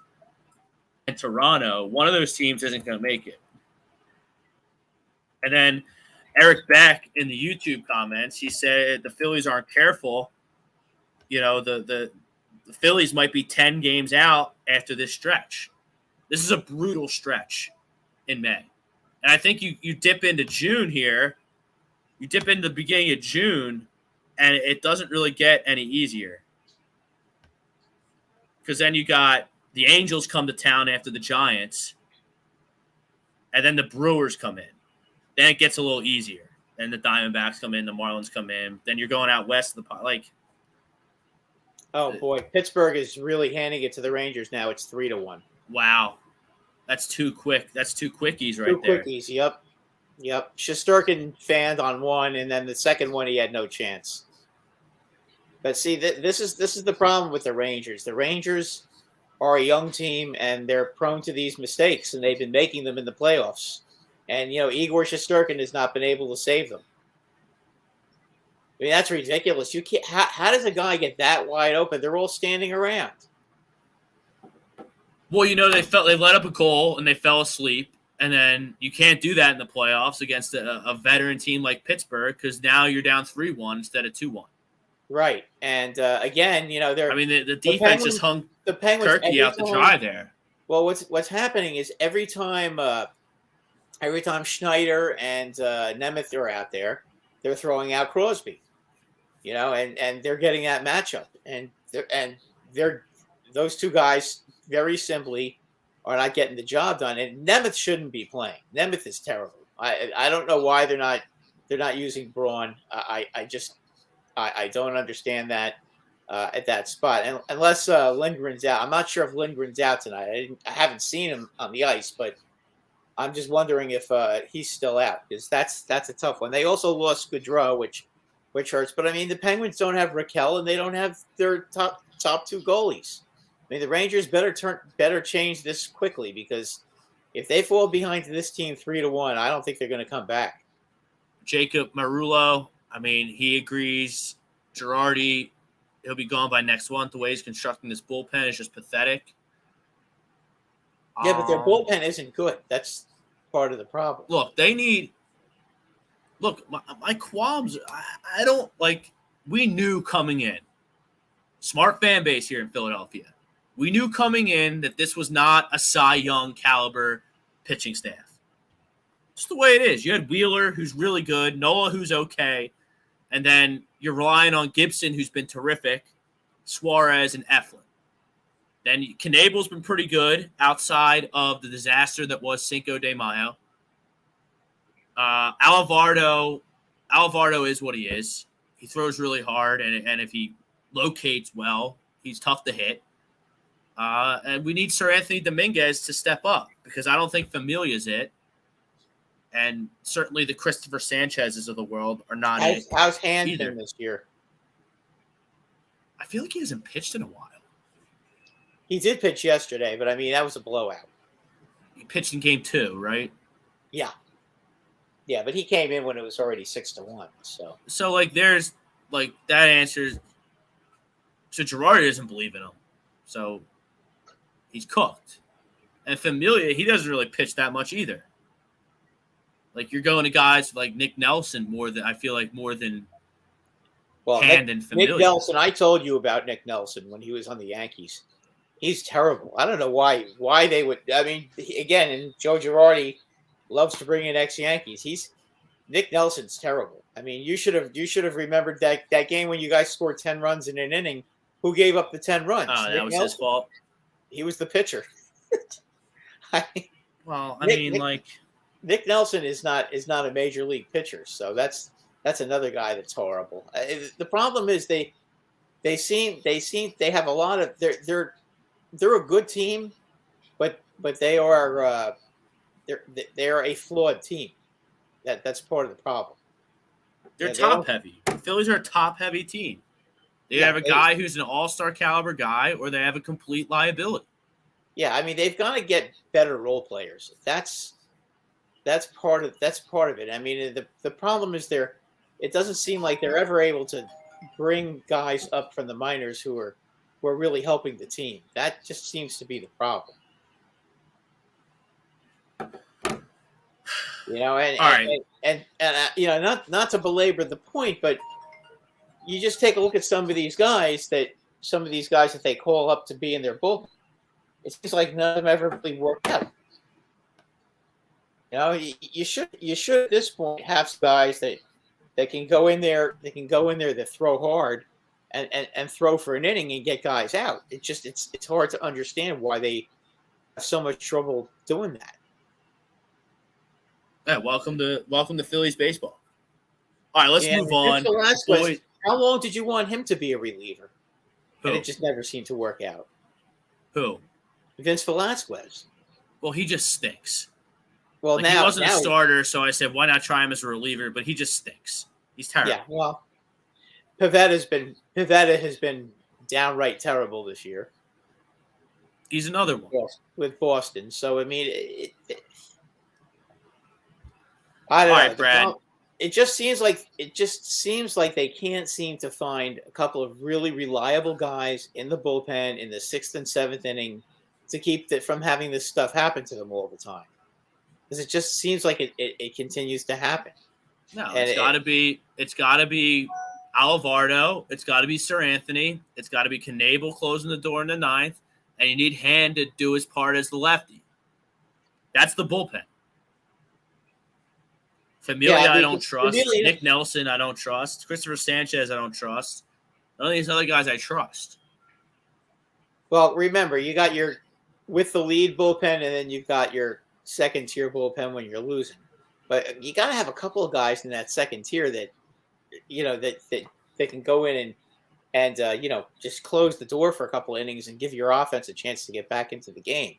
and Toronto, one of those teams isn't going to make it. And then Eric Beck in the YouTube comments, he said the Phillies aren't careful. You know, the Phillies might be 10 games out after this stretch. This is a brutal stretch in May. And I think you dip into June here. You dip into the beginning of June, and it doesn't really get any easier. Because then you got the Angels come to town after the Giants, and then the Brewers come in. Then it gets a little easier. Then the Diamondbacks come in, the Marlins come in. Then you're going out west of the – like – oh, boy. Pittsburgh is really handing it to the Rangers now. It's 3-1. Wow. That's too quick. That's two quickies right there. 2 quickies, yep. Shesterkin fanned on one, and then the second one he had no chance. But see, this is the problem with the Rangers. The Rangers are a young team, and they're prone to these mistakes, and they've been making them in the playoffs. And, Igor Shesterkin has not been able to save them. I mean, that's ridiculous. You can't. How does a guy get that wide open? They're all standing around. Well, they let up a goal and they fell asleep, and then you can't do that in the playoffs against a veteran team like Pittsburgh because now you're down 3-1 instead of 2-1. Right, and again, they're. I mean, the defense just hung the Penguins turkey out to dry there. Well, what's happening is every time Schneider and Nemeth are out there, they're throwing out Crosby. And they're getting that matchup, and they're those two guys very simply are not getting the job done. And Nemeth shouldn't be playing. Nemeth is terrible. I don't know why they're not using Braun. I don't understand that at that spot. And unless Lindgren's out, I'm not sure if Lindgren's out tonight. I haven't seen him on the ice, but I'm just wondering if he's still out because that's a tough one. They also lost Gaudreau, which hurts. But I mean, the Penguins don't have Raquel, and they don't have their top two goalies. I mean, the Rangers better change this quickly because if they fall behind to this team 3-1, I don't think they're going to come back. Jacob Marullo, I mean, he agrees. Girardi, he'll be gone by next month. The way he's constructing this bullpen is just pathetic. Yeah, but their bullpen isn't good. That's part of the problem. Look, my qualms, I don't like, we knew coming in, smart fan base here in Philadelphia. We knew coming in that this was not a Cy Young caliber pitching staff. Just the way it is. You had Wheeler, who's really good, Nola, who's okay, and then you're relying on Gibson, who's been terrific, Suarez, and Eflin. Then Knable's been pretty good outside of the disaster that was Cinco de Mayo. Alvarado is what he is. He throws really hard, and if he locates well, he's tough to hit. And we need Sir Anthony Dominguez to step up because I don't think Familia's it. And certainly the Christopher Sanchez's of the world are not it. How's Hand either been this year? I feel like he hasn't pitched in a while. He did pitch yesterday, but I mean, that was a blowout. He pitched in game 2, right? Yeah. Yeah, but he came in when it was already 6-1. So like, there's like that answers. So Girardi doesn't believe in him. So he's cooked. And Familia, he doesn't really pitch that much either. Like you're going to guys like Nick Nelson more than Hand and Familia. Nick Nelson, I told you about Nick Nelson when he was on the Yankees. He's terrible. I don't know why they would. I mean, again, and Joe Girardi loves to bring in ex-Yankees. Nick Nelson's terrible. I mean, you should have remembered that game when you guys scored 10 runs in an inning. Who gave up the 10 runs? Oh, that was his fault. He was the pitcher. Nick Nelson is not a major league pitcher, so that's another guy that's horrible. The problem is they have a lot of they're a good team, but they are they're a flawed team. That's part of the problem. They're top heavy. The Phillies are a top heavy team. They have a guy who's an all-star caliber guy, or they have a complete liability. Yeah, I mean they've got to get better role players. That's part of it. I mean the problem is it doesn't seem like they're ever able to bring guys up from the minors who are really helping the team. That just seems to be the problem. Not to belabor the point, but you just take a look at some of these guys that they call up to be in their bullpen. It seems like none of them ever really worked out. You should at this point have guys that can go in there. They can go in there that throw hard and throw for an inning and get guys out. It's hard to understand why they have so much trouble doing that. Yeah, welcome to Phillies baseball. All right, let's move on. How long did you want him to be a reliever? Who? And it just never seemed to work out. Who? Vince Velasquez. Well, he just stinks. Well, he wasn't a starter, so I said, why not try him as a reliever? But he just stinks. He's terrible. Yeah, well, Pivetta has been downright terrible this year. He's another one. Yes, with Boston. So, I mean, I don't know. All right, Brad. It just seems like they can't seem to find a couple of really reliable guys in the bullpen in the 6th and 7th inning to keep from having this stuff happen to them all the time. Because it just seems like it continues to happen. No, it's got to be Alvarado. It's got to be Sir Anthony. It's got to be Knable closing the door in the 9th, and you need Hand to do his part as the lefty. That's the bullpen. Familia, I don't trust. Nick Nelson, I don't trust. Christopher Sanchez, I don't trust. None of these other guys I trust. Well, remember, you got your with the lead bullpen, and then you've got your second tier bullpen when you're losing. But you got to have a couple of guys in that second tier that, that can go in and just close the door for a couple of innings and give your offense a chance to get back into the game.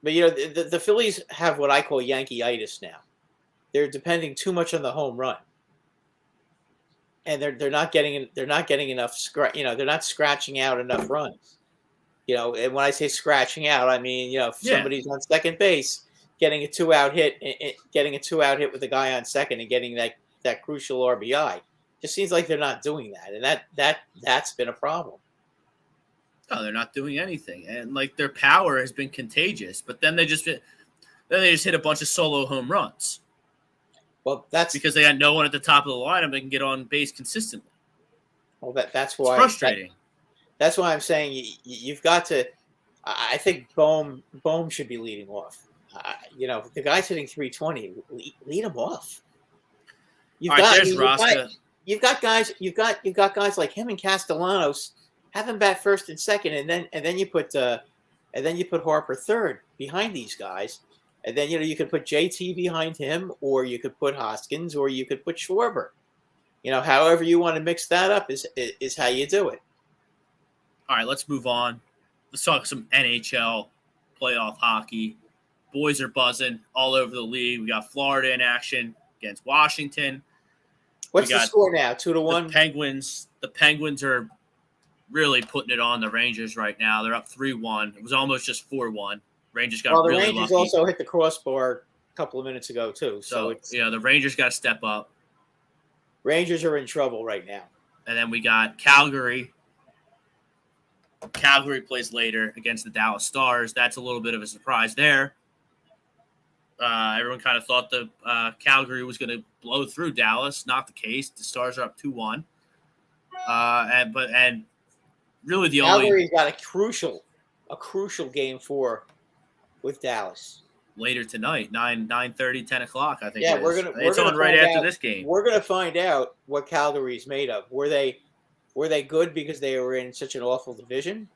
But the Phillies have what I call Yankee-itis now. They're depending too much on the home run, and they're not getting enough. They're not scratching out enough runs. And when I say scratching out, I mean if somebody's on second base, getting a 2-out hit, with a guy on second, and getting that crucial RBI. Just seems like they're not doing that, and that's been a problem. No, they're not doing anything, and their power has been contagious. But then they just hit a bunch of solo home runs. Well, that's because they got no one at the top of the lineup that can get on base consistently. Well, that's why it's frustrating. That's why I'm saying you've got to. I think Bohm should be leading off. The guy's hitting 320. Lead him off. All right, there's Rosca. You've got guys like him and Castellanos. Have him bat first and second, and then you put Harper third behind these guys, and then you could put JT behind him, or you could put Hoskins, or you could put Schwarber. However you want to mix that up is how you do it. All right, let's move on. Let's talk some NHL playoff hockey. Boys are buzzing all over the league. We got Florida in action against Washington. What's the score now? 2-1. The Penguins are really putting it on the Rangers right now. They're up 3-1. It was almost just 4-1. Rangers got really lucky. The Rangers also hit the crossbar a couple of minutes ago too. So the Rangers got to step up. Rangers are in trouble right now. And then we got Calgary. Calgary plays later against the Dallas Stars. That's a little bit of a surprise there. Everyone kind of thought the Calgary was going to blow through Dallas. Not the case. The Stars are up 2-1. And really the Calgary's got a crucial game 4 with Dallas later tonight, 9:30, 10 o'clock. I think. Yeah, it's on right after this game. We're gonna find out what Calgary's made of. Were they good because they were in such an awful division?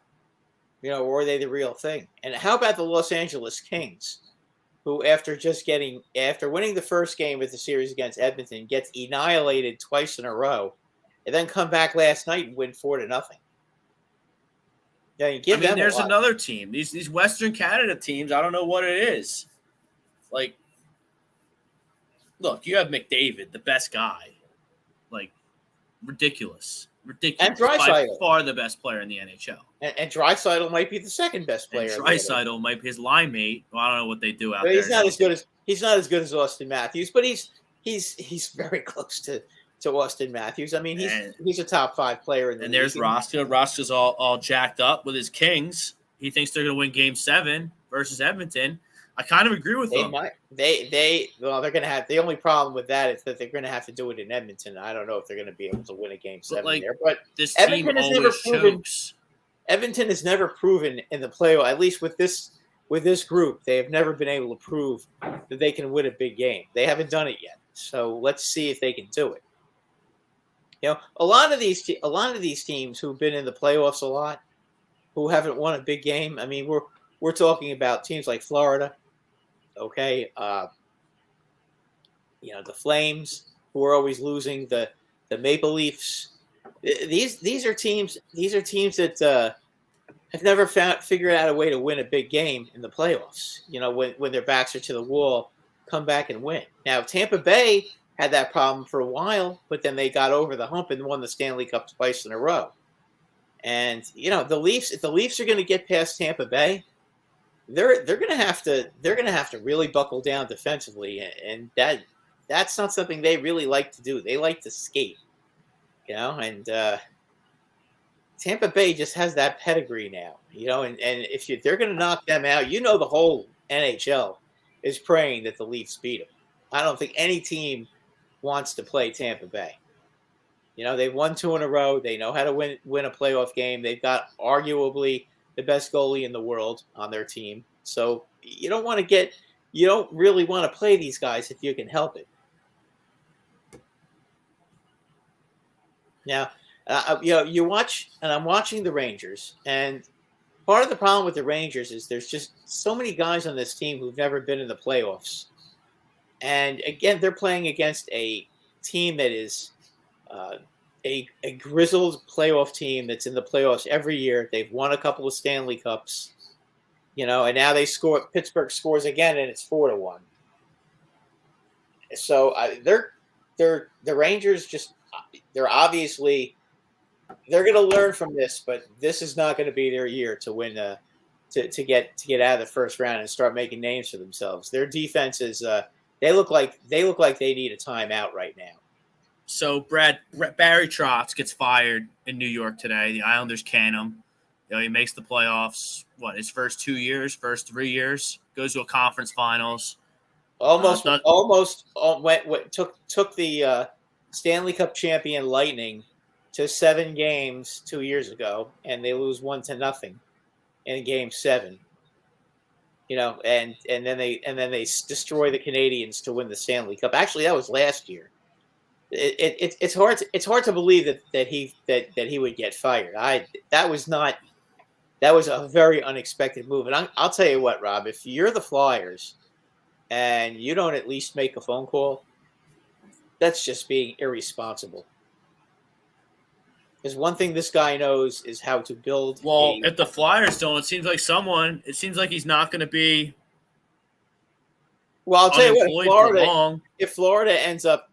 Or were they the real thing? And how about the Los Angeles Kings, who after winning the first game of the series against Edmonton, gets annihilated twice in a row, and then come back last night and win 4-0. Yeah, there's another team. These Western Canada teams, I don't know what it is. Like, look, you have McDavid, the best guy. Like, ridiculous. And Draisaitl. By far the best player in the NHL. And Draisaitl might be the second best player. And Draisaitl might be his line mate. Well, I don't know what they do out there. He's not as good as Austin Matthews, but he's very close to Austin Matthews. I mean, he's a top 5 player in the league. And there's Rosca. Rosca's all jacked up with his Kings. He thinks they're going to win Game 7 versus Edmonton. I kind of agree with them. They're going to have – the only problem with that is that they're going to have to do it in Edmonton. I don't know if they're going to be able to win a Game 7 there. But this Edmonton team always chokes. Edmonton has never proven in the playoff, at least with this group, they have never been able to prove that they can win a big game. They haven't done it yet. So let's see if they can do it. A lot of these teams who've been in the playoffs a lot, who haven't won a big game. I mean, we're talking about teams like Florida. Okay, the Flames, who are always losing, the Maple Leafs. These are teams that have never figured out a way to win a big game in the playoffs. When their backs are to the wall, come back and win. Now Tampa Bay had that problem for a while, but then they got over the hump and won the Stanley Cup twice in a row. And the Leafs, if the Leafs are going to get past Tampa Bay, they're going to have to really buckle down defensively, and that's not something they really like to do. They like to skate, and Tampa Bay just has that pedigree now, and if they're going to knock them out, the whole NHL is praying that the Leafs beat them. I don't think any team wants to play Tampa Bay. They've won 2 in a row. They know how to win a playoff game. They've got arguably the best goalie in the world on their team. So you don't really want to play these guys if you can help it. Now, you watch, and I'm watching the Rangers, and part of the problem with the Rangers is there's just so many guys on this team who've never been in the playoffs. And again, they're playing against a team that is a grizzled playoff team that's in the playoffs every year. They've won a couple of Stanley Cups, and now Pittsburgh scores again, and it's 4-1. So the Rangers they're going to learn from this, but this is not going to be their year to win to get out of the first round and start making names for themselves. Their defense is they look like they need a timeout right now. So Barry Trotz gets fired in New York today. The Islanders can him. He makes the playoffs. His first 3 years, goes to a conference finals. Took the Stanley Cup champion Lightning to 7 games 2 years ago, and they lose 1-0 in Game 7. And then they destroy the Canadians to win the Stanley Cup. Actually, that was last year. It's hard to believe that he would get fired. That was a very unexpected move. And I'll tell you what, Rob, if you're the Flyers and you don't at least make a phone call, that's just being irresponsible. Because one thing this guy knows is how to build. Well, if the Flyers don't, it seems like he's not going to be. Well, I'll tell you what, if Florida ends up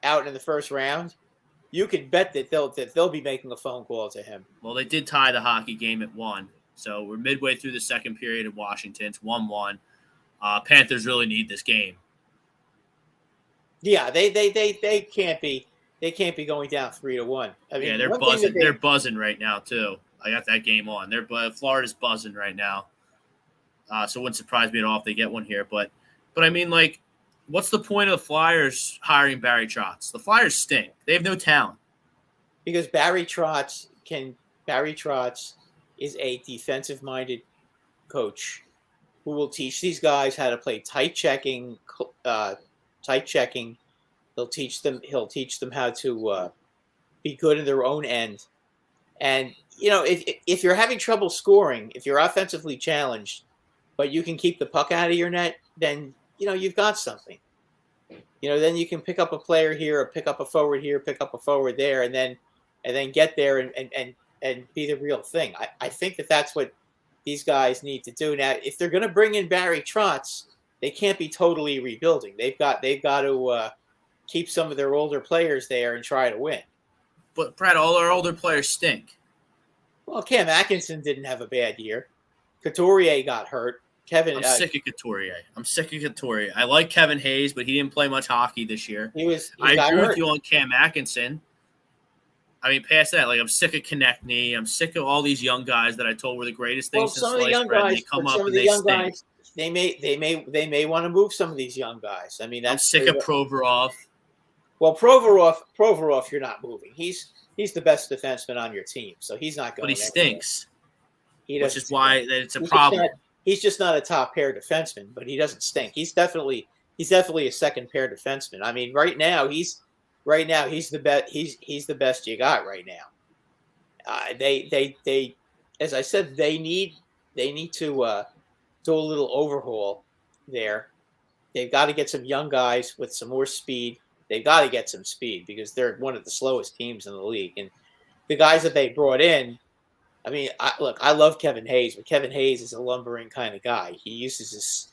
out in the first round, you can bet that they'll be making a phone call to him. Well, they did tie the hockey game at 1, so we're midway through the second period in Washington. It's 1-1. Panthers really need this game. Yeah, they can't be going down 3-1. I mean, yeah, they're buzzing. They're buzzing right now too. I got that game on. Florida's buzzing right now. So it wouldn't surprise me at all if they get one here. But I mean, like, what's the point of the Flyers hiring Barry Trotz? The Flyers stink. They have no talent. Because Barry Trotz is a defensive-minded coach who will teach these guys how to play tight checking. He'll teach them how to be good in their own end. And if you're having trouble scoring, if you're offensively challenged, but you can keep the puck out of your net, then you've got something. Then you can pick up a player here, or pick up a forward here, pick up a forward there, and then get there and be the real thing. I think that's what these guys need to do. Now, if they're going to bring in Barry Trotz, they can't be totally rebuilding. They've got to keep some of their older players there and try to win. But Brad, all our older players stink. Well, Cam Atkinson didn't have a bad year. Couturier got hurt. I'm sick of Couturier. I like Kevin Hayes, but he didn't play much hockey this year. I agree with you on Cam Atkinson. I mean, past that, like, I'm sick of Konechny. I'm sick of all these young guys that I told were the greatest things since sliced bread. And they come up and they stink. They may want to move some of these young guys. I mean, I'm sick of Provorov. Well, Provorov, you're not moving. He's the best defenseman on your team, so he's not going. But he stinks. Which is why it's a problem. He's just not a top pair defenseman, but he doesn't stink. He's definitely a second pair defenseman. I mean, right now he's the best. He's the best you got right now. They as I said, they need to do a little overhaul there. They've got to get some young guys with some more speed. They've got to get some speed because they're one of the slowest teams in the league. And the guys that they brought in, I mean, I love Kevin Hayes, but Kevin Hayes is a lumbering kind of guy. He uses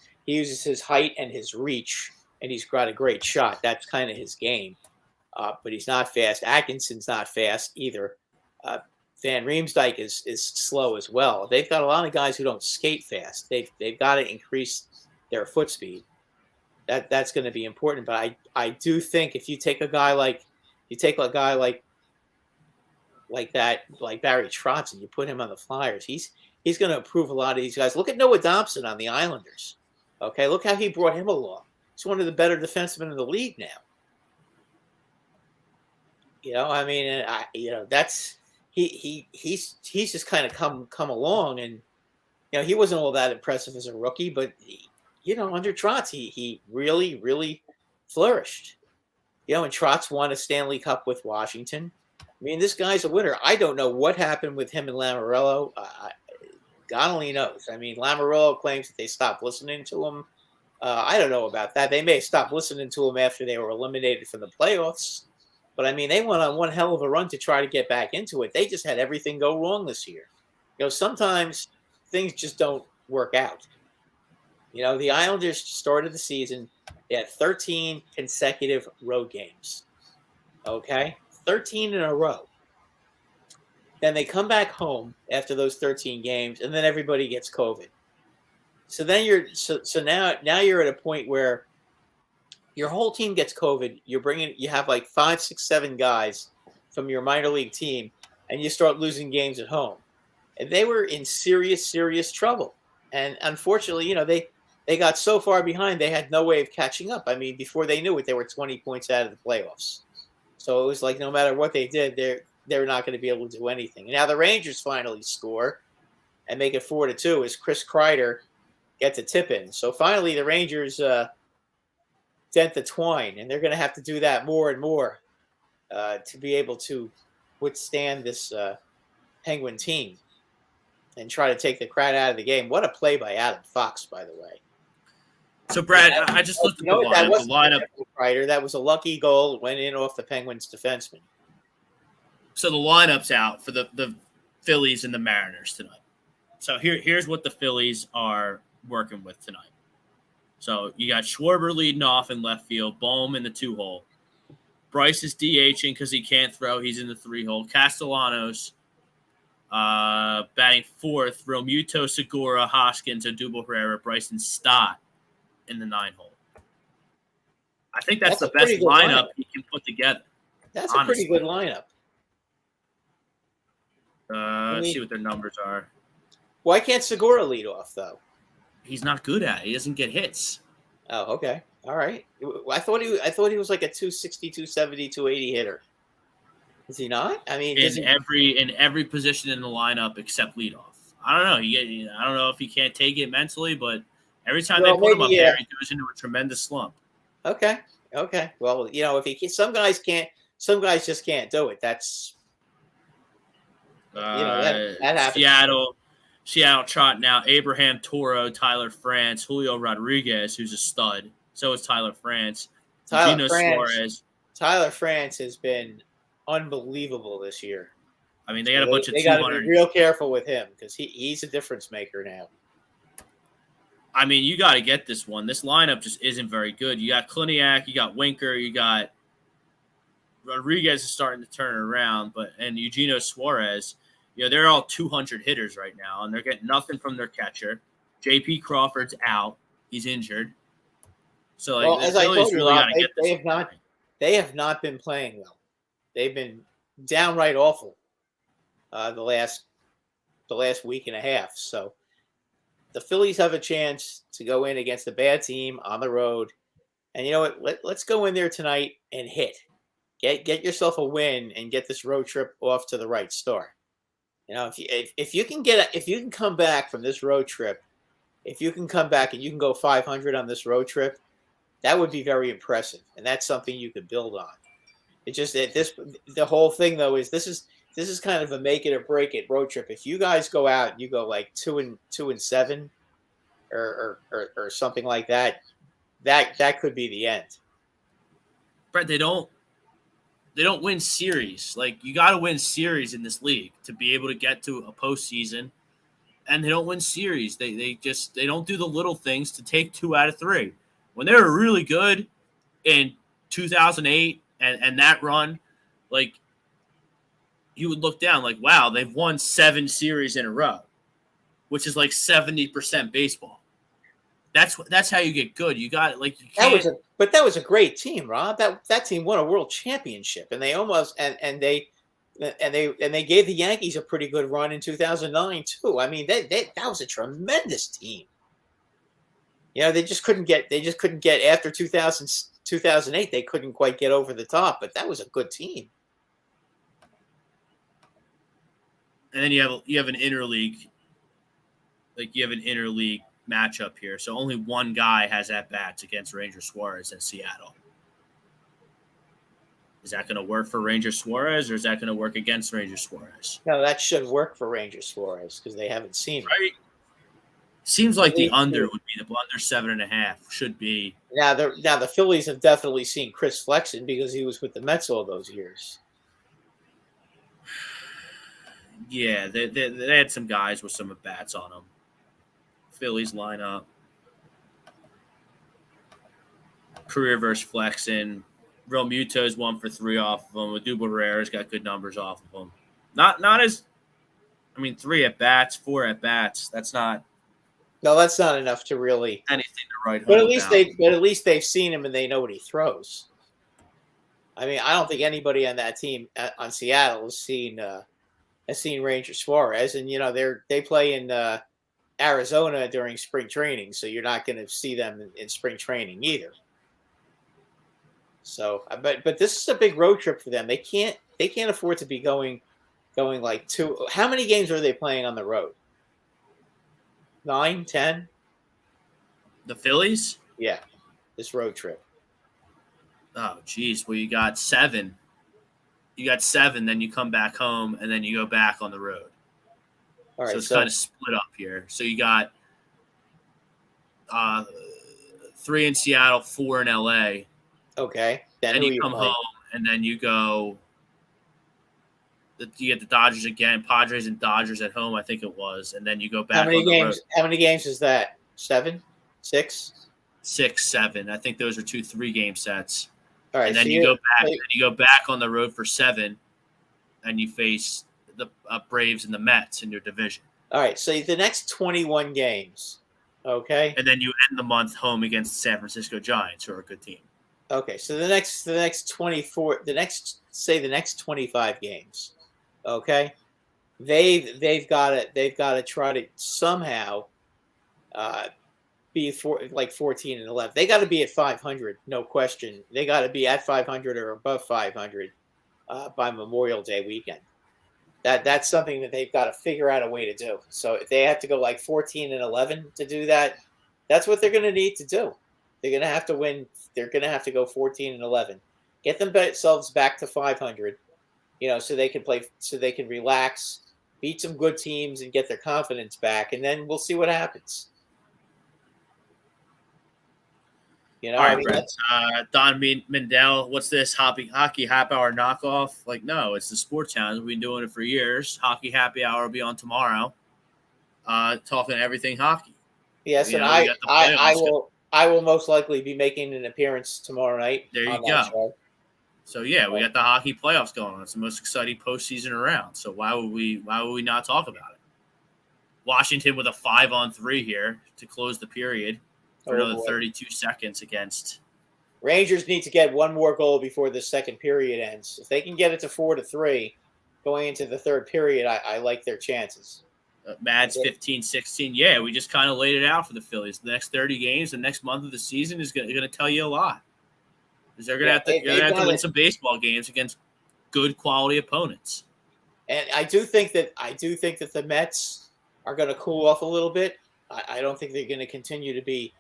his height and his reach, and he's got a great shot. That's kind of his game. But he's not fast. Atkinson's not fast either. Van Riemsdyk is slow as well. They've got a lot of guys who don't skate fast. They've got to increase their foot speed. That's going to be important. But I do think if you take a guy like Barry Trotz and you put him on the Flyers, he's going to improve a lot of these guys. Look at Noah Dobson on the Islanders. Okay, look how he brought him along. He's one of the better defensemen in the league now. I mean, that's he's just kind of come along, and he wasn't all that impressive as a rookie, but under Trotz he really flourished. And Trotz won a Stanley Cup with Washington. I mean, this guy's a winner. I don't know what happened with him and Lamoriello. God only knows. I mean, Lamoriello claims that they stopped listening to him. I don't know about that. They may have stopped listening to him after they were eliminated from the playoffs. But, I mean, they went on one hell of a run to try to get back into it. They just had everything go wrong this year. Sometimes things just don't work out. The Islanders started the season. They had 13 consecutive road games. Okay? 13 in a row. Then they come back home after those 13 games, and then everybody gets COVID. So then now you're at a point where your whole team gets COVID. You have like 5, 6, 7 guys from your minor league team, and you start losing games at home. And they were in serious trouble. And unfortunately, they got so far behind they had no way of catching up. I mean, before they knew it, they were 20 points out of the playoffs. So it was like no matter what they did, they're not going to be able to do anything. And now the Rangers finally score and make it 4-2 as Chris Kreider gets a tip in. So finally the Rangers dent the twine, and they're going to have to do that more and more to be able to withstand this Penguin team and try to take the crowd out of the game. What a play by Adam Fox, by the way. So, Brad, I just looked at the lineup. That wasn't the lineup. That was a lucky goal. It went in off the Penguins defenseman. So the lineup's out for the Phillies and the Mariners tonight. So here's what the Phillies are working with tonight. So you got Schwarber leading off in left field, Bohm in the 2-hole. Bryce is DHing because he can't throw. He's in the 3-hole. Castellanos batting fourth. Realmuto, Segura, Hoskins, Odubel Herrera, Bryson Stott in the 9-hole. I think that's the best lineup he can put together. That's honestly a pretty good lineup. Let's see what their numbers are. Why can't Segura lead off, though? He's not good at it. He doesn't get hits. Oh, okay. All right. I thought he was like a 260, 270, 280 hitter. Is he not? I mean, in every position in the lineup except leadoff. I don't know. I don't know if he can't take it mentally, but every time they put him up there, he goes into a tremendous slump. Okay. Well, if some guys can't, some guys just can't do it. That's that happens. Seattle trotting out Abraham Toro, Tyler France, Julio Rodriguez, who's a stud. So is Tyler France. Tyler France has been unbelievable this year. I mean, they got a bunch of 200. They got to be real careful with him because he's a difference maker now. I mean, you got to get this one. This lineup just isn't very good. You got Kliniak, you got Winker, you got Rodriguez is starting to turn it around, and Eugenio Suarez. They're all 200 hitters right now, and they're getting nothing from their catcher. J.P. Crawford's out; he's injured. So, as I told you, Rob, they have not been playing well. They've been downright awful the last week and a half. So, the Phillies have a chance to go in against a bad team on the road, and you know what? Let's go in there tonight and hit. Get yourself a win and get this road trip off to the right start. If you can come back from this road trip, if you can come back and you can go 500 on this road trip, that would be very impressive, and that's something you could build on. It's just that the whole thing though is this is kind of a make it or break it road trip. If you guys go out and you go like 2-7 or something like that, that could be the end. Brett, they don't win series. Like, you got to win series in this league to be able to get to a postseason, and they don't win series. They don't do the little things to take 2 out of 3. When they were really good in 2008 and that run, like, you would look down like, wow, they've won 7 series in a row, which is like 70% baseball. That's how you get good. You got it. Like, you can't. That was a great team, Rob. That team won a world championship, and they almost and they gave the Yankees a pretty good run in 2009 too. I mean, that was a tremendous team. They just couldn't get after 2008. They couldn't quite get over the top, but that was a good team. And then you have an interleague, matchup here. So only one guy has at-bats against Ranger Suarez in Seattle. Is that going to work for Ranger Suarez, or is that going to work against Ranger Suarez? No, that should work for Ranger Suarez because they haven't seen it. Right. Seems like the under would be the under 7.5 should be. Now the Phillies have definitely seen Chris Flexen because he was with the Mets all those years. Yeah, they had some guys with some at-bats on them. Phillies lineup. Career versus Flexen. Realmuto's 1 for 3 off of him. Odubel Herrera's got good numbers off of him. Not as, 3 at-bats, 4 at-bats. That's not. No, that's not enough to really anything to write home But at least they've seen him and they know what he throws. I don't think anybody on that team on Seattle has seen Ranger Suarez, and they play in Arizona during spring training, so you're not going to see them in spring training either. So, but this is a big road trip for them. They can't afford to be going like two. How many games are they playing on the road? 9, 10? The Phillies? Yeah, this road trip. Oh, geez. Well, you got 7. You got 7, then you come back home, and then you go back on the road. All right, So it's kind of split up here. So you got 3 in Seattle, 4 in LA. Okay. Then you come home, and then you go. You get the Dodgers again, Padres and Dodgers at home, I think it was, and then you go back on the road. How many games is that? 7, 6, 6, 7. I think those are 2 3-game sets. All right, and then so you go back. And you go back on the road for 7, and you face the Braves and the Mets in your division. All right, so the next 21 games, okay, and then you end the month home against the San Francisco Giants, who are a good team. Okay, so the next 24, the next 25 games, okay, they've got to try to somehow be 14 and 11. They got to be at 500, no question. They got to be at 500 or above 500 by Memorial Day weekend. That's something that they've got to figure out a way to do. So if they have to go like 14 and 11 to do that, that's what they're going to need to do. They're going to have to win. They're going to have to go 14 and 11. Get themselves back to 500, so they can play, so they can relax, beat some good teams, and get their confidence back, and then we'll see what happens. All right, Brett. Don Mindell, what's this hockey happy hour knockoff? Like, no, it's the Sports Hounds. We've been doing it for years. Hockey happy hour will be on tomorrow. Talking everything hockey. Yes, and I will most likely be making an appearance tomorrow night. There you go. Show. So yeah, we got the hockey playoffs going on. It's the most exciting postseason around. So why would we not talk about it? Washington with a 5-on-3 here to close the period. For another 32 seconds against. Rangers need to get one more goal before the second period ends. If they can get it to 4-3 going into the third period, I like their chances. Mads 15-16. Yeah, we just kind of laid it out for the Phillies. The next 30 games, the next month of the season is going to tell you a lot. Because they're going to have to win some baseball games against good quality opponents. And I do think that the Mets are going to cool off a little bit. I don't think they're going to continue to be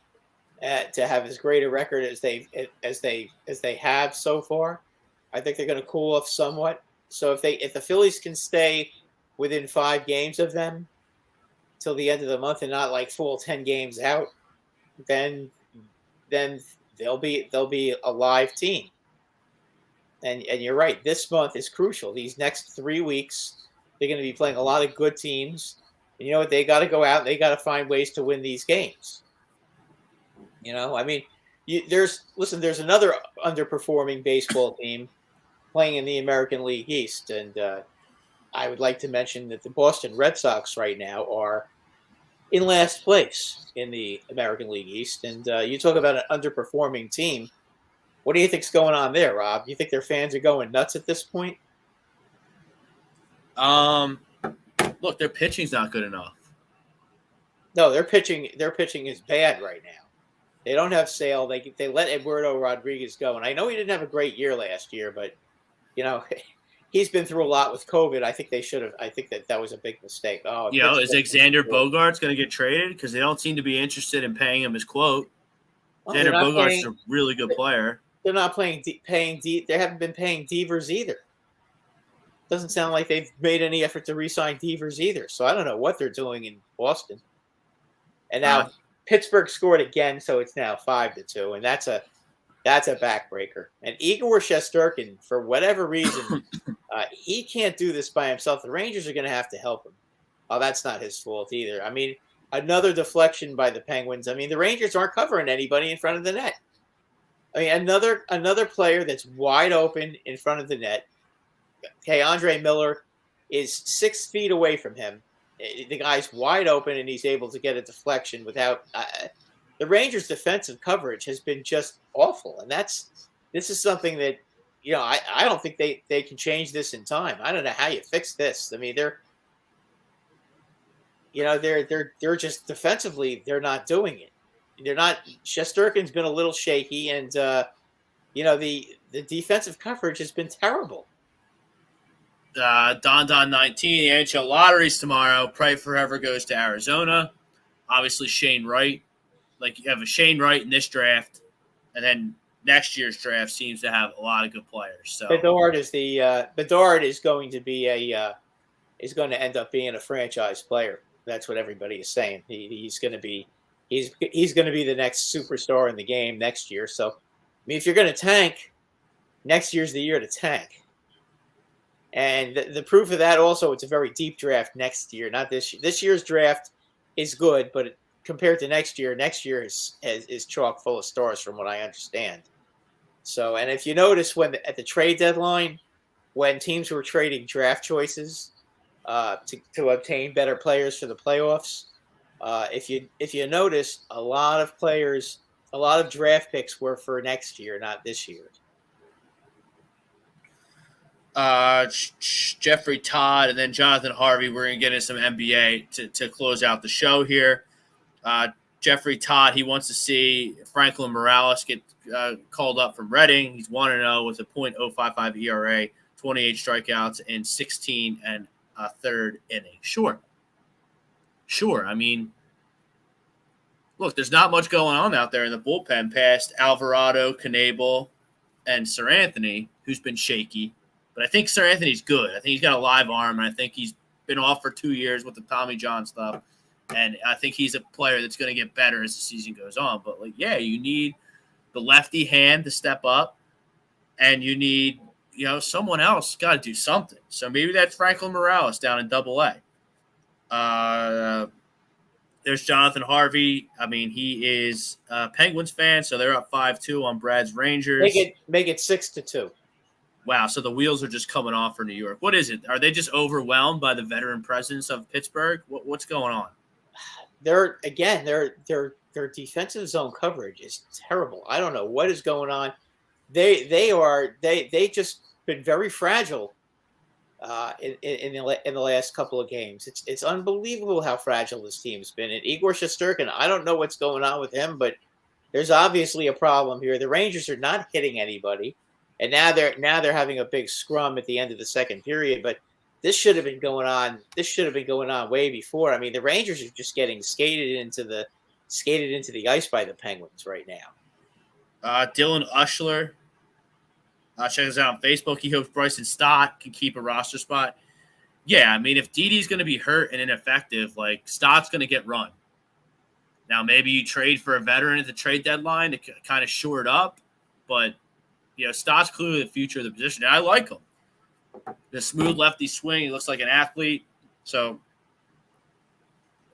to have as great a record as they have so far. I think they're going to cool off somewhat. So if the Phillies can stay within 5 games of them till the end of the month and not like full 10 games out, then they'll be a live team. And you're right, this month is crucial. These next 3 weeks, they're going to be playing a lot of good teams. And you know what? They got to go out. They got to find ways to win these games. I mean, there's another underperforming baseball team playing in the American League East, and I would like to mention that the Boston Red Sox right now are in last place in the American League East. And you talk about an underperforming team. What do you think's going on there, Rob? You think their fans are going nuts at this point? Look, their pitching's not good enough. No, their pitching is bad right now. They don't have Sale. They let Eduardo Rodriguez go, and I know he didn't have a great year last year, but he's been through a lot with COVID. I think they should have. I think that was a big mistake. Oh, is Xander Bogaerts going to get traded? Because they don't seem to be interested in paying him his quote. Xander Bogaerts is a really good player. They're not paying. They haven't been paying Devers either. Doesn't sound like they've made any effort to re-sign Devers either. So I don't know what they're doing in Boston. And now Pittsburgh scored again, so it's now 5-2, and that's a backbreaker. And Igor Shesterkin, for whatever reason, he can't do this by himself. The Rangers are going to have to help him. Oh, that's not his fault either. I mean, another deflection by the Penguins. I mean, the Rangers aren't covering anybody in front of the net. I mean, another player that's wide open in front of the net. Okay, Andre Miller is 6 feet away from him. The guy's wide open, and he's able to get a deflection without the Rangers' defensive coverage has been just awful. And this is something that, I don't think they can change this in time. I don't know how you fix this. I mean, they're just defensively, they're not doing it. They're not. Shesterkin's been a little shaky, and the defensive coverage has been terrible. Don 19, the NHL lotteries tomorrow. Pray forever goes to Arizona. Obviously, Shane Wright. Like, you have a Shane Wright in this draft, and then next year's draft seems to have a lot of good players. So Bedard is going to be is going to end up being a franchise player. That's what everybody is saying. He's going to be the next superstar in the game next year. So, I mean, if you're going to tank, next year's the year to tank. And the proof of that also, it's a very deep draft next year, not this year. This year's draft is good, but compared to next year is chock full of stars from what I understand. So, and if you notice at the trade deadline, when teams were trading draft choices to obtain better players for the playoffs, if you notice, a lot of draft picks were for next year, not this year. Jeffrey Todd and then Jonathan Harvey. We're going to get into some NBA to close out the show here. Jeffrey Todd, he wants to see Franklin Morales get called up from Reading. He's 1-0 with a .055 ERA, 28 strikeouts, and 16 and a third inning. Sure. I mean, look, there's not much going on out there in the bullpen past Alvarado, Knebel, and Sir Anthony, who's been shaky. But I think Sir Anthony's good. I think he's got a live arm, and I think he's been off for 2 years with the Tommy John stuff. And I think he's a player that's going to get better as the season goes on. But, you need the lefty hand to step up, and you need, someone else got to do something. So maybe that's Franklin Morales down in Double-A. There's Jonathan Harvey. I mean, he is a Penguins fan, so they're up 5-2 on Brad's Rangers. Make it 6-2. Wow, so the wheels are just coming off for New York. What is it? Are they just overwhelmed by the veteran presence of Pittsburgh? What's going on? Their defensive zone coverage is terrible. I don't know what is going on. They just been very fragile in the last couple of games. It's unbelievable how fragile this team's been. And Igor Shesterkin, I don't know what's going on with him, but there's obviously a problem here. The Rangers are not hitting anybody. And now they're having a big scrum at the end of the second period, but this should have been going on. This should have been going on way before. I mean, the Rangers are just getting skated into the ice by the Penguins right now. Dylan Ushler, check us out on Facebook. He hopes Bryson Stott can keep a roster spot. Yeah, I mean, if Didi's going to be hurt and ineffective, Stott's going to get run. Now, maybe you trade for a veteran at the trade deadline to kind of shore it up, but Stott's clearly the future of the position. And I like him. The smooth lefty swing. He looks like an athlete. So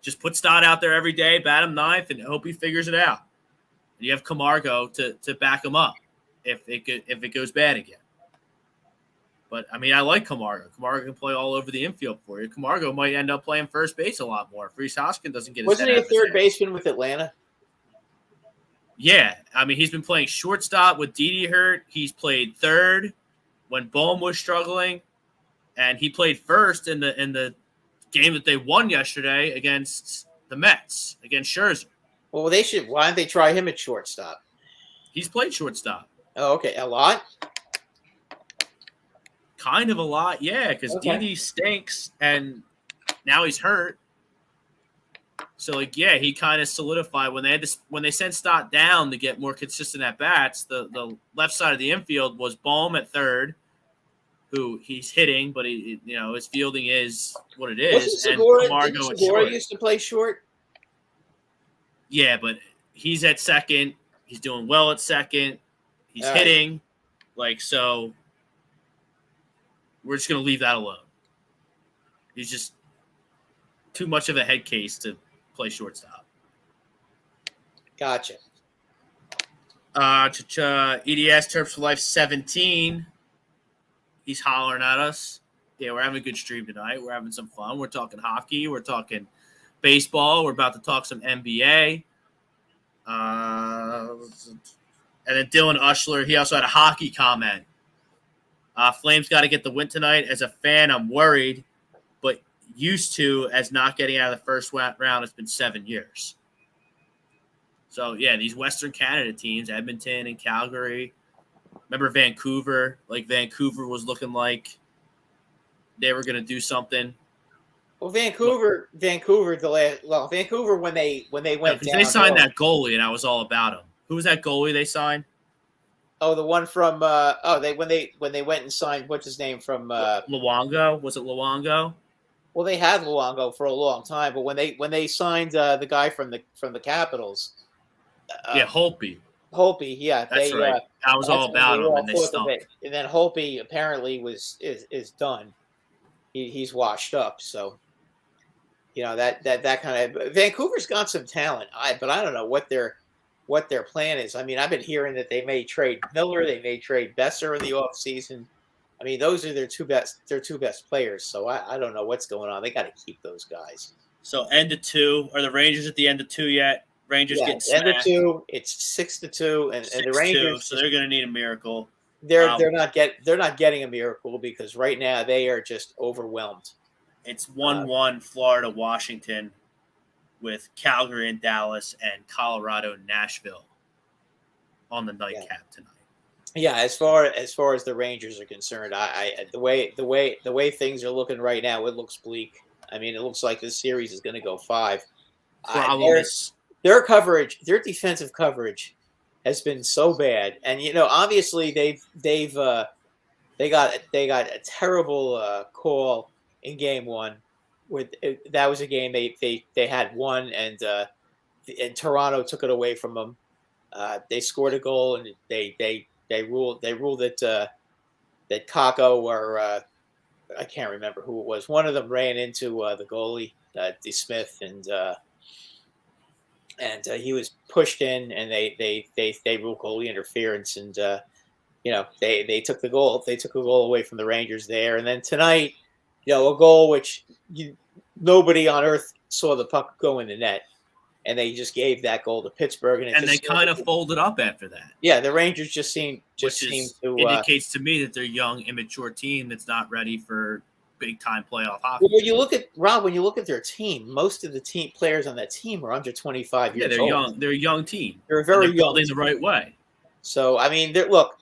just put Stott out there every day, bat him ninth, and hope he figures it out. And you have Camargo to back him up if it goes bad again. But, I mean, I like Camargo. Camargo can play all over the infield for you. Camargo might end up playing first base a lot more if Rhys Hoskins doesn't get his Wasn't he a third baseman with Atlanta? Yeah, I mean, he's been playing shortstop with Didi hurt. He's played third when Bohm was struggling, and he played first in the game that they won yesterday against the Mets, against Scherzer. Well, why don't they try him at shortstop? He's played shortstop. Oh, okay. A lot? Kind of a lot, yeah, because Didi stinks, and now he's hurt. So, he kind of solidified when they sent Stott down to get more consistent at bats. The left side of the infield was Bohm at third, who he's hitting, but his fielding is what it is. And Camargo at short. Used to play short. Yeah, but he's at second. He's doing well at second. He's hitting, so. We're just gonna leave that alone. He's just too much of a head case to play shortstop. Gotcha. EDS Terps for Life 17. He's hollering at us. Yeah, we're having a good stream tonight. We're having some fun. We're talking hockey. We're talking baseball. We're about to talk some NBA. And then Dylan Ushler, he also had a hockey comment. Flames got to get the win tonight. As a fan, I'm worried, but used to as not getting out of the first round. It's been 7 years. So, yeah, these Western Canada teams, Edmonton and Calgary, Remember Vancouver? Like Vancouver was looking like they were going to do something. Well, Vancouver, Vancouver when they went Because down. they signed that goalie, and I was all about him. Who was that goalie they signed? Oh, the one from when they went and signed what's his name from Luongo? Was it Luongo? well, they had Luongo for a long time, but when they signed the guy from the Capitals, Yeah, Holtby. Holtby, yeah, That's right. I was all about him, and they stunk. And then Holtby apparently is done. He's washed up, so that kind of Vancouver's got some talent. But I don't know what their plan is. I mean, I've been hearing that they may trade Miller, they may trade Besser in the offseason. I mean, those are their two best players. So I don't know what's going on. They got to keep those guys. So end of 2. Are the Rangers at the end of 2 yet? Rangers get smacked. End of 2. It's 6-2, and the Rangers. So they're going to need a miracle. They're not getting a miracle because right now they are just overwhelmed. It's 1-1 Florida Washington with Calgary and Dallas and Colorado and Nashville on the nightcap tonight. Yeah, as far as the Rangers are concerned, the way things are looking right now, it looks bleak. I mean, it looks like this series is going to go 5. Their coverage, their defensive coverage, has been so bad, and obviously they got a terrible call in Game 1. That was a game they had won, and Toronto took it away from them. They scored a goal, and they ruled that Kako or I can't remember who it was. One of them ran into the goalie, D. Smith, and he was pushed in, and they ruled goalie interference, and they took the goal. They took a goal away from the Rangers there, and then tonight, a goal which nobody on earth saw the puck go in the net, and they just gave that goal to Pittsburgh, and they kind of folded up after that. Yeah, the Rangers just seem to indicates to me that they're a young, immature team that's not ready for big time playoff hockey. Well, when you look at their team, most of the team players on that team are under 25 years old. Yeah, they're young. They're a young team. They're a very young building the right way. So I mean, look,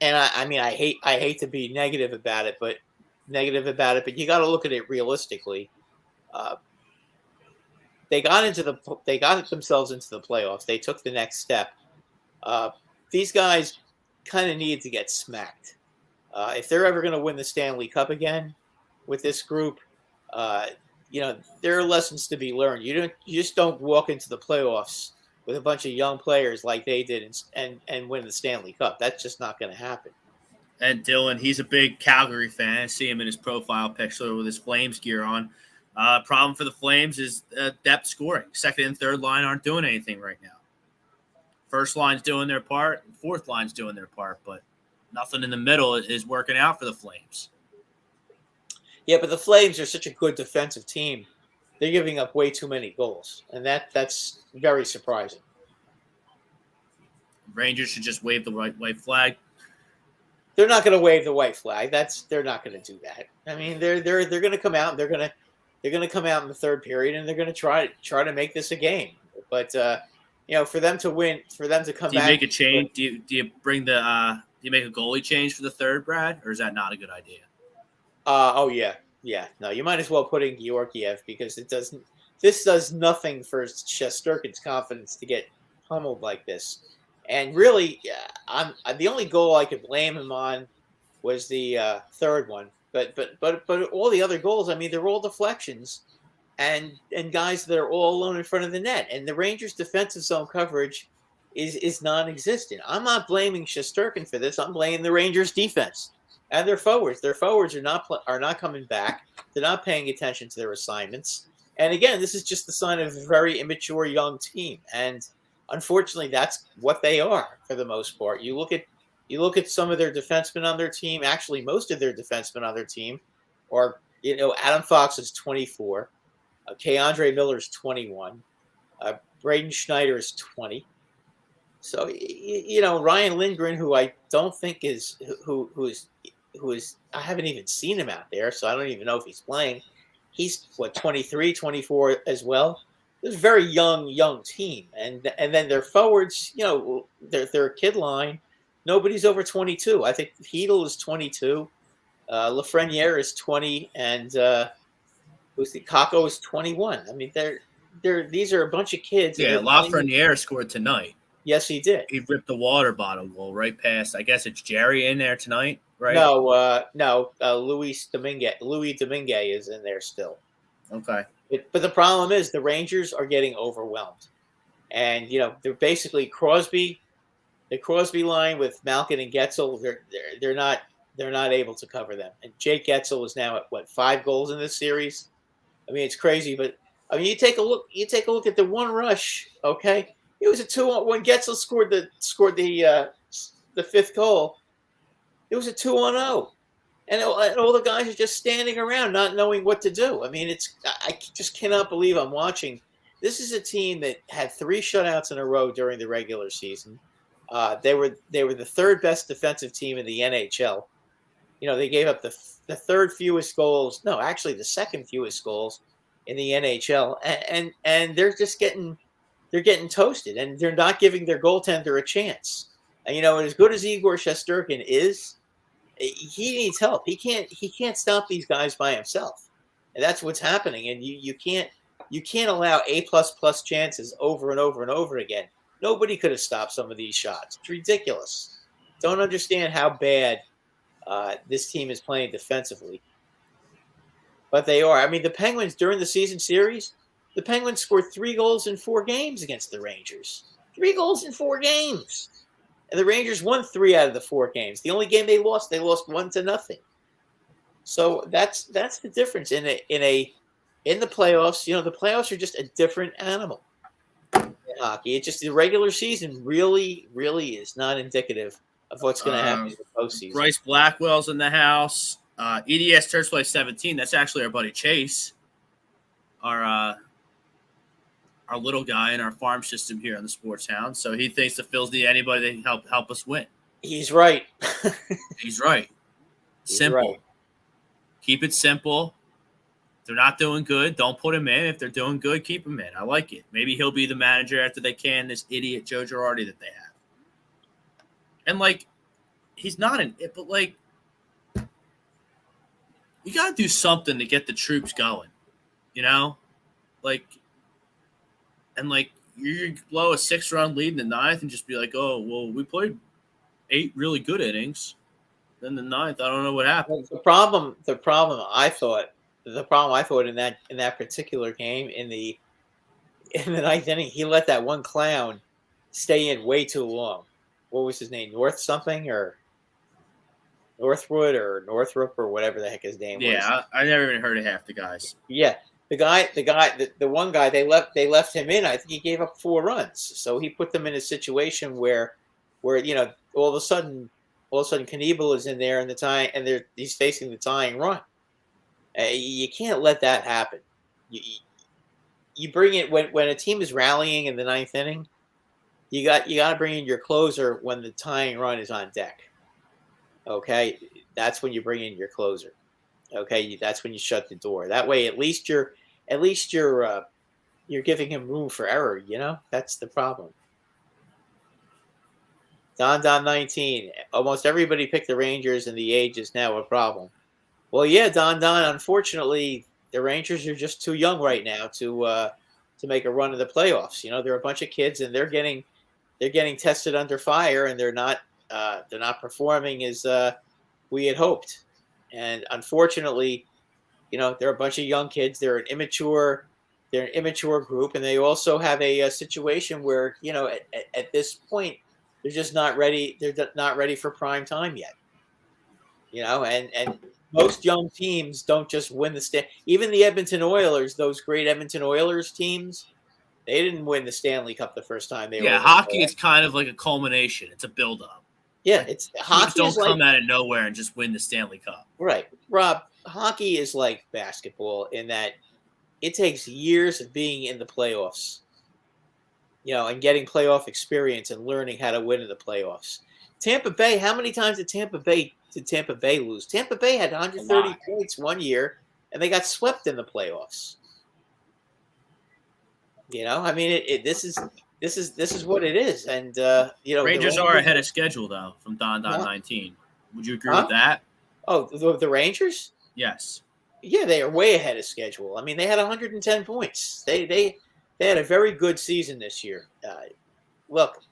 and I hate to be negative about it, but you got to look at it realistically. They got themselves into the playoffs. They took the next step. These guys kind of need to get smacked. If they're ever going to win the Stanley Cup again with this group, there are lessons to be learned. You just don't walk into the playoffs with a bunch of young players like they did and win the Stanley Cup. That's just not going to happen. And Dylan, he's a big Calgary fan. I see him in his profile picture with his Flames gear on. Problem for the Flames is depth scoring. Second and third line aren't doing anything right now. First line's doing their part. Fourth line's doing their part, but nothing in the middle is working out for the Flames. Yeah, but the Flames are such a good defensive team. They're giving up way too many goals, and that's very surprising. Rangers should just wave the white flag. They're not going to wave the white flag. They're not going to do that. I mean, they're going to come out and they're going to come out in the third period and they're going to try to make this a game. But for them to win, for them to come back. Do you make a change? Do you bring do you make a goalie change for the third, Brad, or is that not a good idea? Oh yeah. No, you might as well put in Georgiev because this does nothing for Shesterkin's confidence to get pummeled like this. And really, I'm the only goal I could blame him on was the third one. But all the other goals, I mean, they're all deflections, and guys that are all alone in front of the net. And the Rangers' defensive zone coverage is non-existent. I'm not blaming Shesterkin for this. I'm blaming the Rangers' defense and their forwards. Their forwards are not coming back. They're not paying attention to their assignments. And again, this is just the sign of a very immature young team. And unfortunately, that's what they are for the most part. You look at some of their defensemen on their team. Actually, most of their defensemen on their team are, Adam Fox is 24, Keandre Miller is 21, Braden Schneider is 20. So Ryan Lindgren, who I don't think is who is I haven't even seen him out there, so I don't even know if he's playing. He's 23, 24 as well. It's a very young team, and then their forwards, their kid line, nobody's over 22. I think Heedle is 22, Lafreniere is 20, and who's the Kako is 21. I mean, these are a bunch of kids. And Yeah, they're playing. Lafreniere scored tonight. Yes, he did. He ripped the water bottle goal right past. I guess it's Jerry in there tonight, right? No. Louis Domingue is in there still. Okay. But the problem is the Rangers are getting overwhelmed, and they're basically the Crosby line with Malkin and Getzel. They're not able to cover them. And Jake Getzel is now at 5 goals in this series. I mean, it's crazy, but I mean, you take a look at the one rush. Okay, it was a 2-on when Getzel scored the 5th goal. It was a 2-on-0. And all the guys are just standing around, not knowing what to do. I mean, I just cannot believe I'm watching. This is a team that had 3 shutouts in a row during the regular season. They were the 3rd best defensive team in the NHL. They gave up the 3rd fewest goals. No, actually the 2nd fewest goals in the NHL. And they're just getting toasted, and they're not giving their goaltender a chance. And as good as Igor Shesterkin is, he needs help. He can't stop these guys by himself, and that's what's happening. And you can't allow A++ chances over and over and over again. Nobody could have stopped some of these shots. It's ridiculous. Don't understand how bad this team is playing defensively, but they are. I mean, the Penguins during the season series, the Penguins scored 3 goals in 4 games against the Rangers. 3 goals in 4 games. And the Rangers won 3 out of the 4 games. The only game they lost 1-0. So that's the difference in the playoffs. The playoffs are just a different animal in hockey. It's just the regular season really, really is not indicative of what's going to happen in the postseason. Bryce Blackwell's in the house. EDS Church Play 17. That's actually our buddy Chase, our little guy in our farm system here on the Sports Hound. So he thinks the Phils need anybody that can help us win. He's right. He's right. Simple. Right. Keep it simple. If they're not doing good, don't put him in. If they're doing good, keep him in. I like it. Maybe he'll be the manager after they can this idiot Joe Girardi that they have. And, he's not an it, but, you got to do something to get the troops going, And, you blow a 6-run lead in the 9th and just be like, oh, well, we played 8 really good innings. Then the 9th, I don't know what happened. The problem I thought in that particular game in the 9th inning, he let that one clown stay in way too long. What was his name? Northwood or Northrup or whatever the heck his name was. Yeah, I never even heard of half the guys. Yeah. The one guy they left him in. I think he gave up 4 runs, so he put them in a situation where all of a sudden Knievel is in there and he's facing the tying run. You can't let that happen. You bring it when a team is rallying in the 9th inning. You got to bring in your closer when the tying run is on deck. Okay, that's when you bring in your closer. Okay, that's when you shut the door. That way, at least you're giving him room for error. That's the problem. Don 19. Almost everybody picked the Rangers, and the age is now a problem. Well, yeah, Don. Unfortunately, the Rangers are just too young right now to make a run in the playoffs. They're a bunch of kids, and they're getting tested under fire, and they're not performing as we had hoped. And unfortunately, they're a bunch of young kids. They're an immature group, and they also have a situation where at this point they're just not ready. They're not ready for prime time yet. And most young teams don't just win the even the Edmonton Oilers, those great Edmonton Oilers teams, they didn't win the Stanley Cup the first time they were. Yeah, hockey is kind of like a culmination. It's a build-up. Yeah, it's hockey. Don't come out of nowhere and just win the Stanley Cup. Right, Rob. Hockey is like basketball in that it takes years of being in the playoffs, and getting playoff experience and learning how to win in the playoffs. Tampa Bay. How many times did Tampa Bay lose? Tampa Bay had 130 points one year, and they got swept in the playoffs. I mean, this is this is what it is. And the Rangers are ahead of schedule though from Don 19. Would you agree with that? Oh, the Rangers? Yes. Yeah, they are way ahead of schedule. I mean, they had 110 points. They had a very good season this year. Look,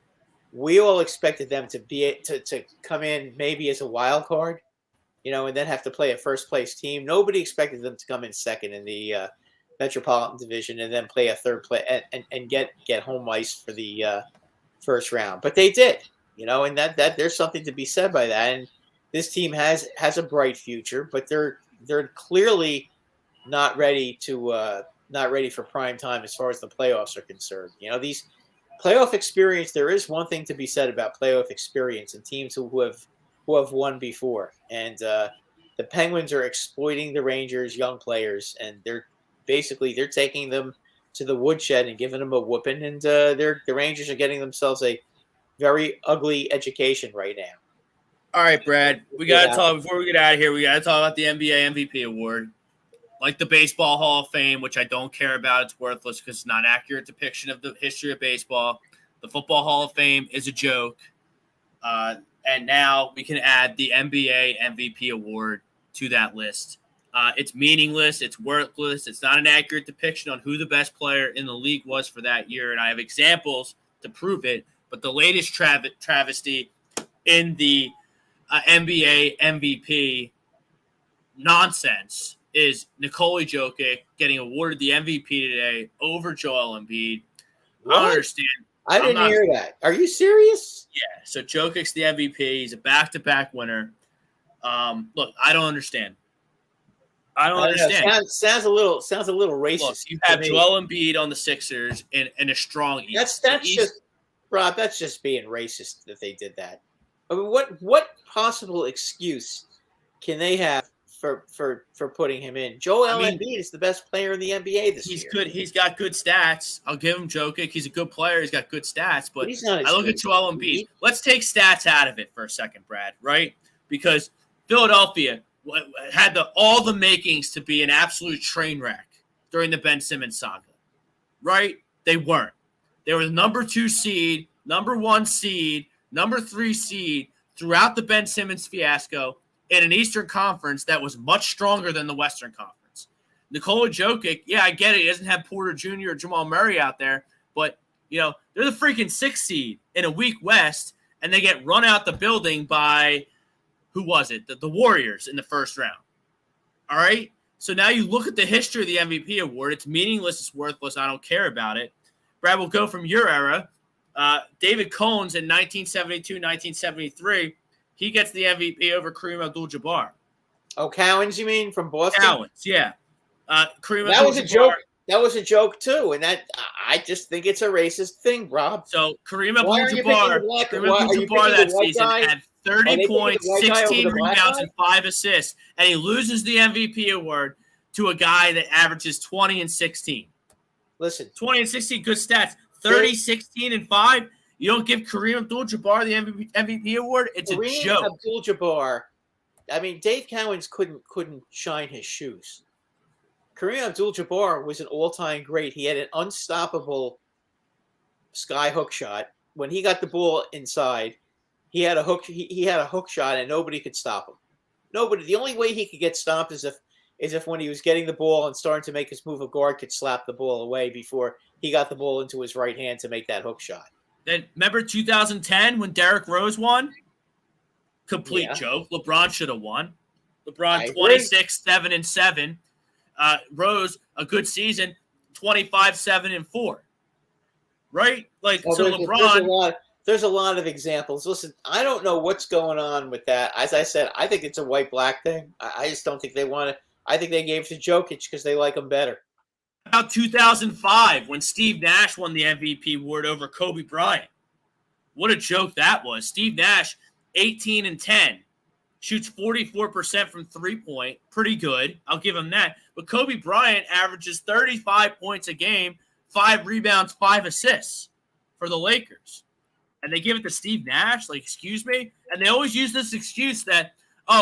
we all expected them to come in maybe as a wild card, and then have to play a first place team. Nobody expected them to come in second in the Metropolitan Division and then play a third play and get home ice for the first round. But they did, and that there's something to be said by that. And this team has a bright future, but they're clearly not ready for prime time as far as the playoffs are concerned. These playoff experience. There is one thing to be said about playoff experience and teams who have won before, and the Penguins are exploiting the Rangers' young players, and they're taking them to the woodshed and giving them a whooping, and the Rangers are getting themselves a very ugly education right now. All right, Brad, we got to talk before we get out of here. We got to talk about the NBA MVP award. Like the Baseball Hall of Fame, which I don't care about. It's worthless because it's not an accurate depiction of the history of baseball. The Football Hall of Fame is a joke. And now we can add the NBA MVP award to that list. It's meaningless. It's worthless. It's not an accurate depiction on who the best player in the league was for that year. And I have examples to prove it. But the latest travesty in the NBA MVP nonsense is Nikola Jokic getting awarded the MVP today over Joel Embiid. What? I don't understand. I didn't hear that. Are you serious? Yeah. So Jokic's the MVP. He's a back-to-back winner. Look, I don't understand. I don't understand. Sounds a little racist. Look, you have Joel Embiid on the Sixers in a strong East. That's just Rob. That's just being racist that they did that. I mean, what possible excuse can they have for putting him in? Joel Embiid is the best player in the NBA this year. He's good. He's got good stats. I'll give him Jokic. He's a good player. He's got good stats. But he's not. I look at Joel Embiid. Let's take stats out of it for a second, Brad. Right? Because Philadelphia had all the makings to be an absolute train wreck during the Ben Simmons saga. Right? They weren't. They were the number 2 seed, number 1 seed, number 3 seed throughout the Ben Simmons fiasco in an Eastern Conference that was much stronger than the Western Conference. Nikola Jokic, yeah, I get it. He doesn't have Porter Jr. or Jamal Murray out there, but, they're the freaking 6th seed in a weak West, and they get run out the building by, who was it? The Warriors in the first round. All right? So now you look at the history of the MVP award. It's meaningless. It's worthless. I don't care about it. Brad, we'll go from your era. David Cones in 1972, 1973, he gets the MVP over Kareem Abdul-Jabbar. Oh, Cowens, you mean, from Boston? Cowens, yeah. Kareem that Abdul-Jabbar. Was a joke. That was a joke too, and I just think it's a racist thing, Rob. So Kareem Abdul-Jabbar that season had 30 points, 16 rebounds, and 5 assists, and he loses the MVP award to a guy that averages 20 and 16. Listen, 20 and 16, good stats. 30, 16, and 5. You don't give Kareem Abdul-Jabbar the MVP award? It's a joke. Abdul-Jabbar, I mean, Dave Cowens couldn't shine his shoes. Kareem Abdul-Jabbar was an all-time great. He had an unstoppable sky hook shot. When he got the ball inside, he had a hook. He had a hook shot, and nobody could stop him. Nobody. The only way he could get stopped is if when he was getting the ball and starting to make his move, a guard could slap the ball away before he got the ball into his right hand to make that hook shot. Then remember 2010 when Derrick Rose won? Complete joke. LeBron should have won. LeBron 26, 7, and 7. Rose, a good season, 25, 7, and 4. Right? LeBron. There's a lot of examples. Listen, I don't know what's going on with that. As I said, I think it's a white-black thing. I just don't think they want to. I think they gave it to Jokic because they like him better. About 2005 when Steve Nash won the MVP award over Kobe Bryant. What a joke that was. Steve Nash, 18 and 10, shoots 44% from three-point. Pretty good. I'll give him that. But Kobe Bryant averages 35 points a game, 5 rebounds, 5 assists for the Lakers. And they give it to Steve Nash? Excuse me? And they always use this excuse that,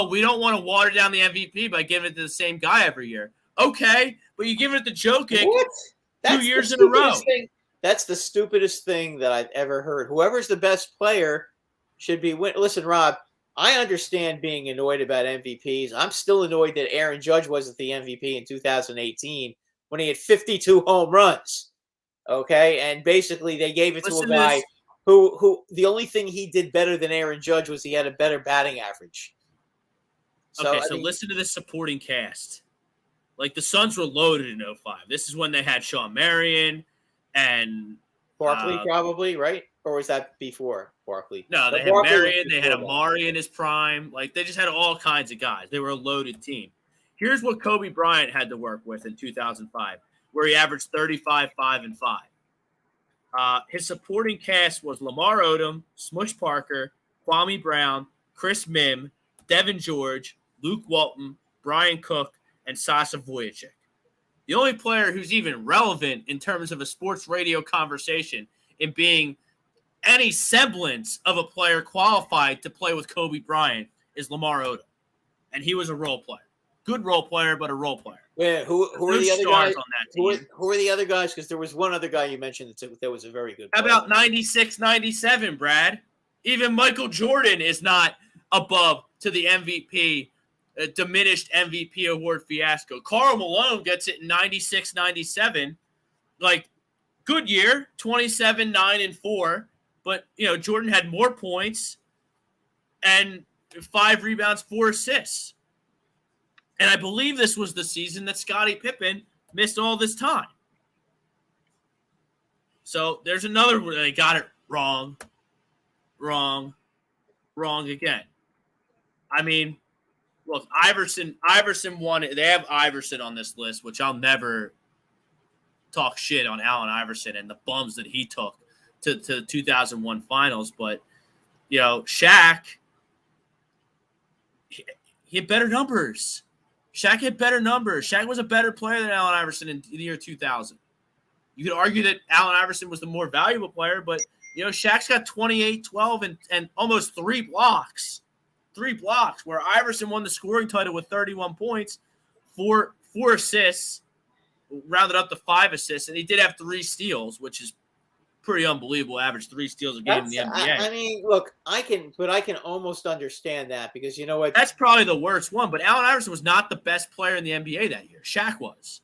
we don't want to water down the MVP by giving it to the same guy every year. Okay, but you give it to Jokic 2 years in a row. That's the stupidest thing that I've ever heard. Whoever's the best player should be win. Listen, Rob, I understand being annoyed about MVPs. I'm still annoyed that Aaron Judge wasn't the MVP in 2018 when he had 52 home runs. Okay, and basically they gave it to a guy who the only thing he did better than Aaron Judge was he had a better batting average. So listen to this supporting cast. Like, the Suns were loaded in 05. This is when they had Sean Marion and Barkley, probably, right? Or was that before Barkley? No, they had Marion. They had Amari in his prime. Like, they just had all kinds of guys. They were a loaded team. Here's what Kobe Bryant had to work with in 2005, where he averaged 35, 5, and 5. His supporting cast was Lamar Odom, Smush Parker, Kwame Brown, Chris Mim, Devin George, Luke Walton, Brian Cook, and Sasa Vujicic. The only player who's even relevant in terms of a sports radio conversation in being any semblance of a player qualified to play with Kobe Bryant is Lamar Odom. And he was a role player. Good role player, but a role player. Yeah, who are the other guys on that team? Who are the other guys? Because there was one other guy you mentioned that was a very good player. How about 96, 97, Brad? Even Michael Jordan is not above to the MVP, diminished MVP award fiasco. Karl Malone gets it in 96, 97. Like, good year, 27, 9, and 4. But, Jordan had more points and 5 rebounds, 4 assists. And I believe this was the season that Scottie Pippen missed all this time. So there's another where they got it wrong again. I mean, look, Iverson won it. They have Iverson on this list, which I'll never talk shit on Allen Iverson and the bums that he took to the 2001 finals. But, Shaq, he had better numbers. Shaq had better numbers. Shaq was a better player than Allen Iverson in the year 2000. You could argue that Allen Iverson was the more valuable player, but, Shaq's got 28, 12, and almost 3 blocks. 3 blocks, where Iverson won the scoring title with 31 points, 4 assists, rounded up to 5 assists, and he did have 3 steals, which is pretty unbelievable. Average 3 steals a game in the NBA. I mean, look, I can almost understand that because you know what? That's probably the worst one. But Allen Iverson was not the best player in the NBA that year. Shaq was.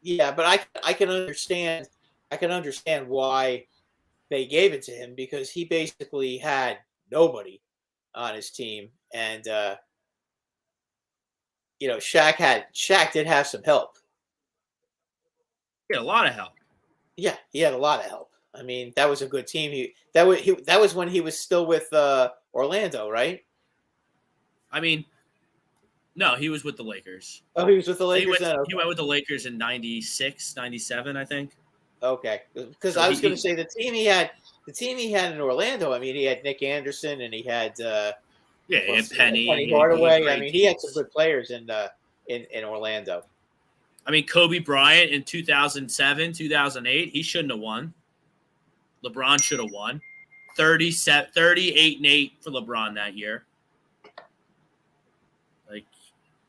Yeah, but I can understand. I can understand why they gave it to him because he basically had nobody on his team, and Shaq did have some help. He had a lot of help. Yeah, he had a lot of help. I mean, that was a good team. That was when he was still with Orlando, right? I mean, no, he was with the Lakers. Oh, he was with the Lakers. He went with the Lakers in 96, 97, I think. Okay, because I was going to say the team he had in Orlando. I mean, he had Nick Anderson and he had he had Penny Hardaway. I mean, he had some good players in Orlando. I mean, Kobe Bryant in 2007, 2008, he shouldn't have won. LeBron should have won. 38 and 8 for LeBron that year. Like,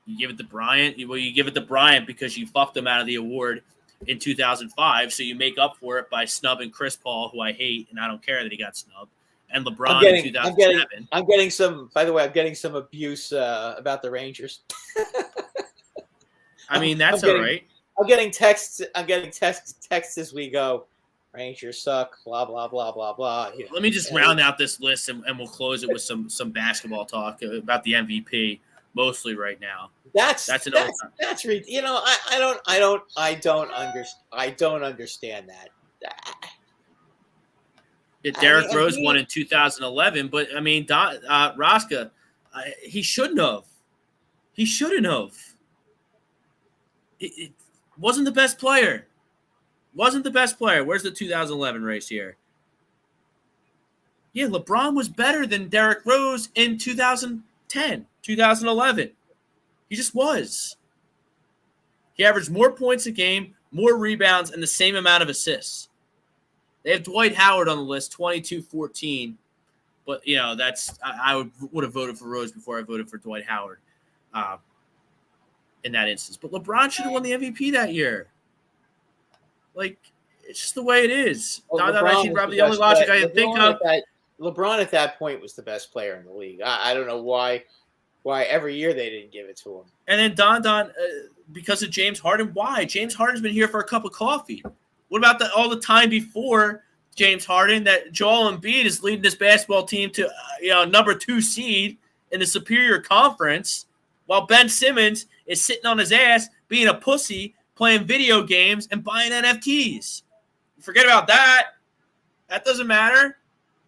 you give it to Bryant. Well, you give it to Bryant because you fucked him out of the award in 2005, so you make up for it by snubbing Chris Paul, who I hate, and I don't care that he got snubbed, and LeBron in 2007. I'm getting some abuse about the Rangers. I mean, that's all right. I'm getting texts as we go. Rangers suck. Blah blah blah blah blah. Let me just round out this list, and we'll close it with some basketball talk about the MVP, mostly right now. That's I don't understand that. Derrick Rose won in 2011, but I mean, Raska, he shouldn't have. He shouldn't have. It wasn't the best player. Wasn't the best player. Where's the 2011 race here? Yeah, LeBron was better than Derrick Rose in 2010, 2011. He just was. He averaged more points a game, more rebounds, and the same amount of assists. They have Dwight Howard on the list, 22-14. But, I would have voted for Rose before I voted for Dwight Howard in that instance. But LeBron should have won the MVP that year. Like, It's just the way it is. Well, Don 19 was probably the only logic I can think of. LeBron at that point was the best player in the league. I don't know why every year they didn't give it to him. And then Don, because of James Harden, why? James Harden's been here for a cup of coffee. What about all the time before James Harden that Joel Embiid is leading this basketball team to number 2 seed in the superior conference, while Ben Simmons is sitting on his ass being a pussy, playing video games and buying NFTs? Forget about that. That doesn't matter.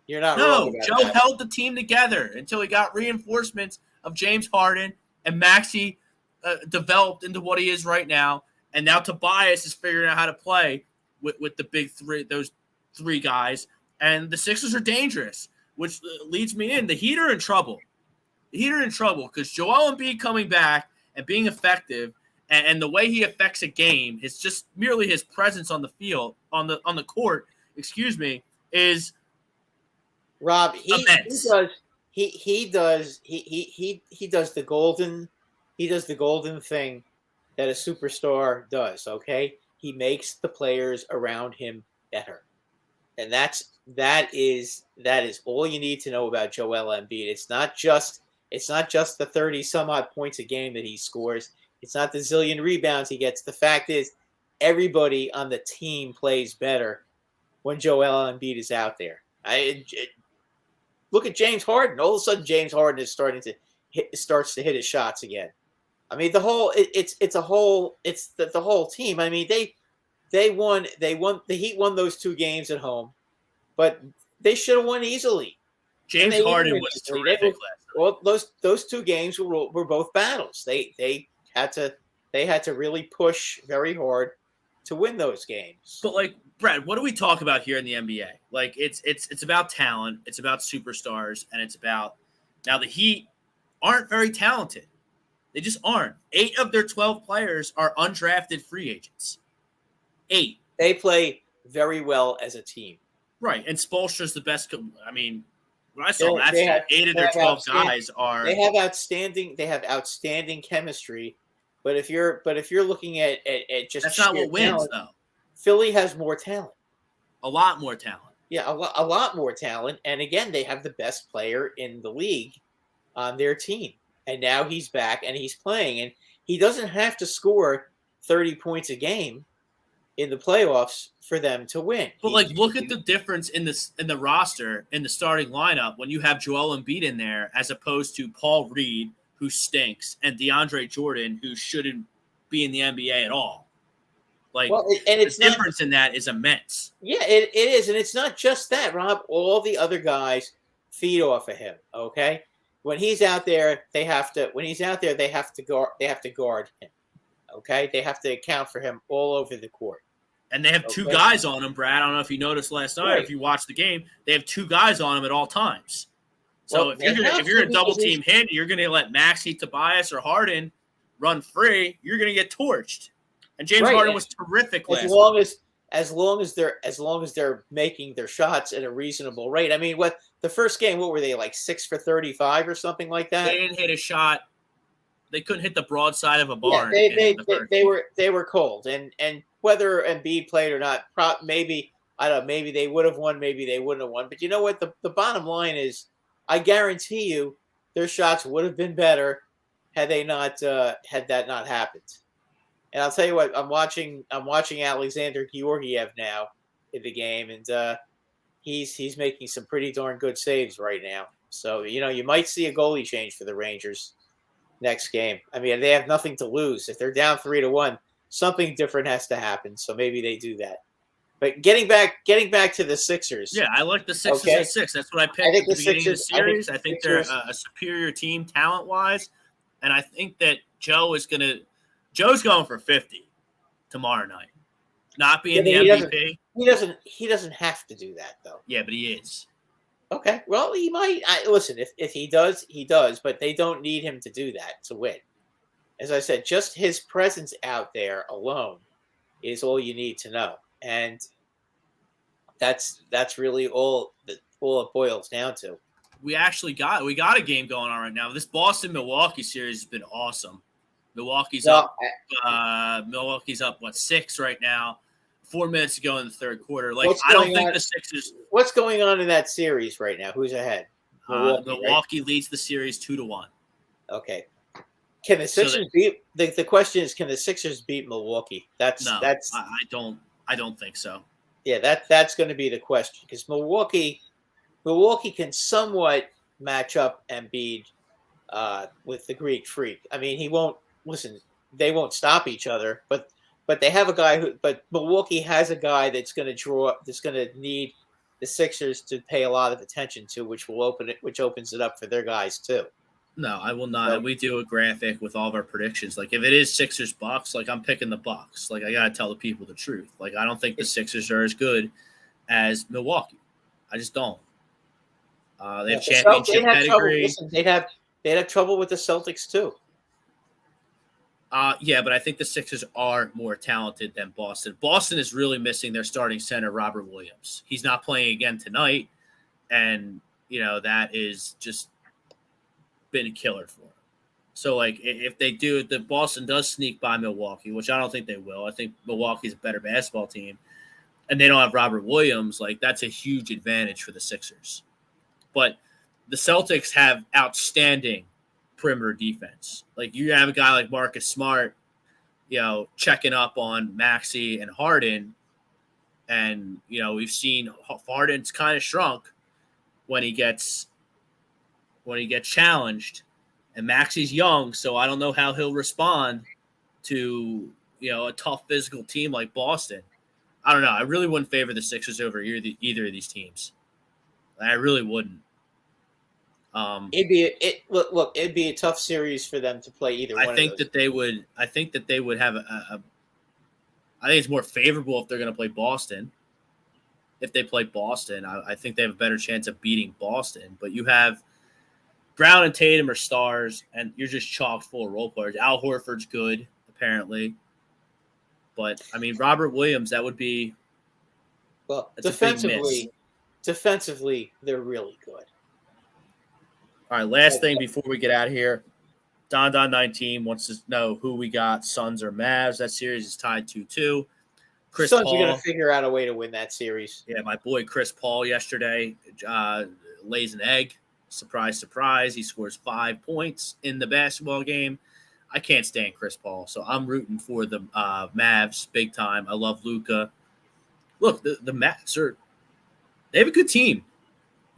You're not wrong about Joe that. held the team together until he got reinforcements of James Harden, and Maxey developed into what he is right now. And now Tobias is figuring out how to play with the big three, those 3 guys. And the Sixers are dangerous, which leads me in. The Heat are in trouble. The Heat are in trouble because Joel Embiid coming back and being effective, and the way he affects a game, is just merely his presence on the field, on the court, is Rob. He immense. does the golden thing that a superstar does. Okay, he makes the players around him better, and that is all you need to know about Joel Embiid. It's not just the 30 some odd points a game that he scores. It's not the zillion rebounds he gets. The fact is, everybody on the team plays better when Joel Embiid is out there. Look at James Harden. All of a sudden, James Harden is starts to hit his shots again. I mean, the whole team. I mean, they won. The Heat won those 2 games at home, but they should have won easily. James Harden was terrific last night. Well, those 2 games were both battles. They had to really push very hard to win those games. But like, Brad, what do we talk about here in the NBA? Like, it's about talent, it's about superstars, and it's about now the Heat aren't very talented. They just aren't. 8 of their 12 players are undrafted free agents. 8. They play very well as a team. Right, and Spoelstra's the best. I mean, when I saw that, 8 of their 12 guys are. They have outstanding chemistry. But if you're looking at just that's not what wins talent, though. Philly has more talent. A lot more talent. Yeah, a lot more talent. And again, they have the best player in the league on their team. And now he's back and he's playing. And he doesn't have to score 30 points a game in the playoffs for them to win. But look at the difference in the roster, in the starting lineup, when you have Joel Embiid in there as opposed to Paul Reed, who stinks, and DeAndre Jordan, who shouldn't be in the NBA at all. The difference in that is immense. Yeah, it is, and it's not just that, Rob. All the other guys feed off of him. Okay, when he's out there, they have to guard him. Okay, they have to account for him all over the court. And they have 2 guys on him, Brad. I don't know if you noticed last night. Right. If you watched the game, they have 2 guys on him at all times. So if you're a double team hit, you're going to let Maxey, Tobias, or Harden run free. You're going to get torched. And James Harden was terrific last night. As long as they're making their shots at a reasonable rate. I mean, the first game, what were they, like 6 for 35 or something like that? They didn't hit a shot. They couldn't hit the broadside of a barn. Yeah, they were cold, and whether Embiid played or not, maybe they would have won, maybe they wouldn't have won. But you know what? The bottom line is, I guarantee you, their shots would have been better had that not happened. And I'll tell you what, I'm watching Alexander Georgiev now in the game, and he's making some pretty darn good saves right now. So you might see a goalie change for the Rangers next game. I mean, they have nothing to lose. If they're down 3-1, something different has to happen. So maybe they do that. But getting back to the Sixers. Yeah, I like the Sixers at 6. That's what I picked at the beginning of the series. I think they're a superior team talent-wise. And I think that Joe's going for 50 tomorrow night. Not being the MVP. He doesn't have to do that, though. Yeah, but he is. Okay. Well, he might. Listen, if he does, he does. But they don't need him to do that to win. As I said, just his presence out there alone is all you need to know. And that's really all it boils down to. We got a game going on right now. This Boston-Milwaukee series has been awesome. Milwaukee's up 6 right now. 4 minutes to go in the third quarter. Like, What's I don't going think on? the Sixers. What's going on in that series right now? Who's ahead? Milwaukee leads the series 2-1. Right? Okay. Can the Sixers beat? The question is, can the Sixers beat Milwaukee? I don't think so. Yeah, that's going to be the question because Milwaukee can somewhat match up Embiid with the Greek Freak. I mean, he won't listen. They won't stop each other, but they have a guy who. But Milwaukee has a guy that's going to draw. That's going to need the Sixers to pay a lot of attention to, which opens it up for their guys too. No, I will not. We do a graphic with all of our predictions. Like, if it is Sixers Bucks, like, I'm picking the Bucks. Like, I gotta tell the people the truth. Like, I don't think the Sixers are as good as Milwaukee. I just don't. They have championship pedigree. Listen, they'd have trouble with the Celtics too. Yeah, but I think the Sixers are more talented than Boston. Boston is really missing their starting center, Robert Williams. He's not playing again tonight, and that is just been a killer for him. So, like, if they do, the Boston does sneak by Milwaukee, which I don't think they will. I think Milwaukee's a better basketball team, and they don't have Robert Williams. Like, that's a huge advantage for the Sixers. But the Celtics have outstanding perimeter defense. Like, you have a guy like Marcus Smart, checking up on Maxey and Harden, and we've seen Harden's kind of shrunk when he gets challenged, and Maxey's young, so I don't know how he'll respond to a tough physical team like Boston. I don't know. I really wouldn't favor the Sixers over either of these teams. I really wouldn't. It'd be a tough series for them to play either one. I think that they would have I think it's more favorable if they're going to play Boston. If they play Boston, I think they have a better chance of beating Boston. But you have Brown and Tatum are stars, and you're just chock full of role players. Al Horford's good, apparently. But, I mean, Robert Williams, that would be – well, defensively, they're really good. All right, last thing before we get out of here. Don19 wants to know who we got, Suns or Mavs. That series is tied 2-2. Chris Suns Paul, are going to figure out a way to win that series. Yeah, my boy Chris Paul yesterday lays an egg. Surprise, surprise. He scores 5 points in the basketball game. I can't stand Chris Paul, so I'm rooting for the Mavs big time. I love Luka. Look, the Mavs they have a good team.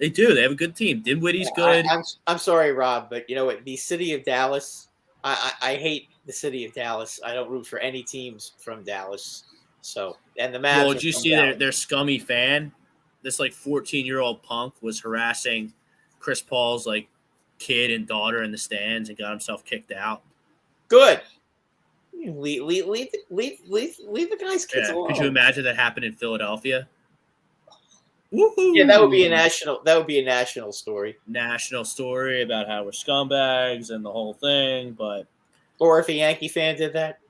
They do. They have a good team. Dinwiddie's good. I'm sorry, Rob, but you know what? The city of Dallas, I hate the city of Dallas. I don't root for any teams from Dallas. So, and the Mavs. Well, did you see their scummy fan? This 14-year-old punk was harassing Chris Paul's kid and daughter in the stands and got himself kicked out. Good. Leave the guy's kids alone. Could you imagine that happened in Philadelphia? Woo-hoo. Yeah, that would be a national story. National story about how we're scumbags and the whole thing, or if a Yankee fan did that.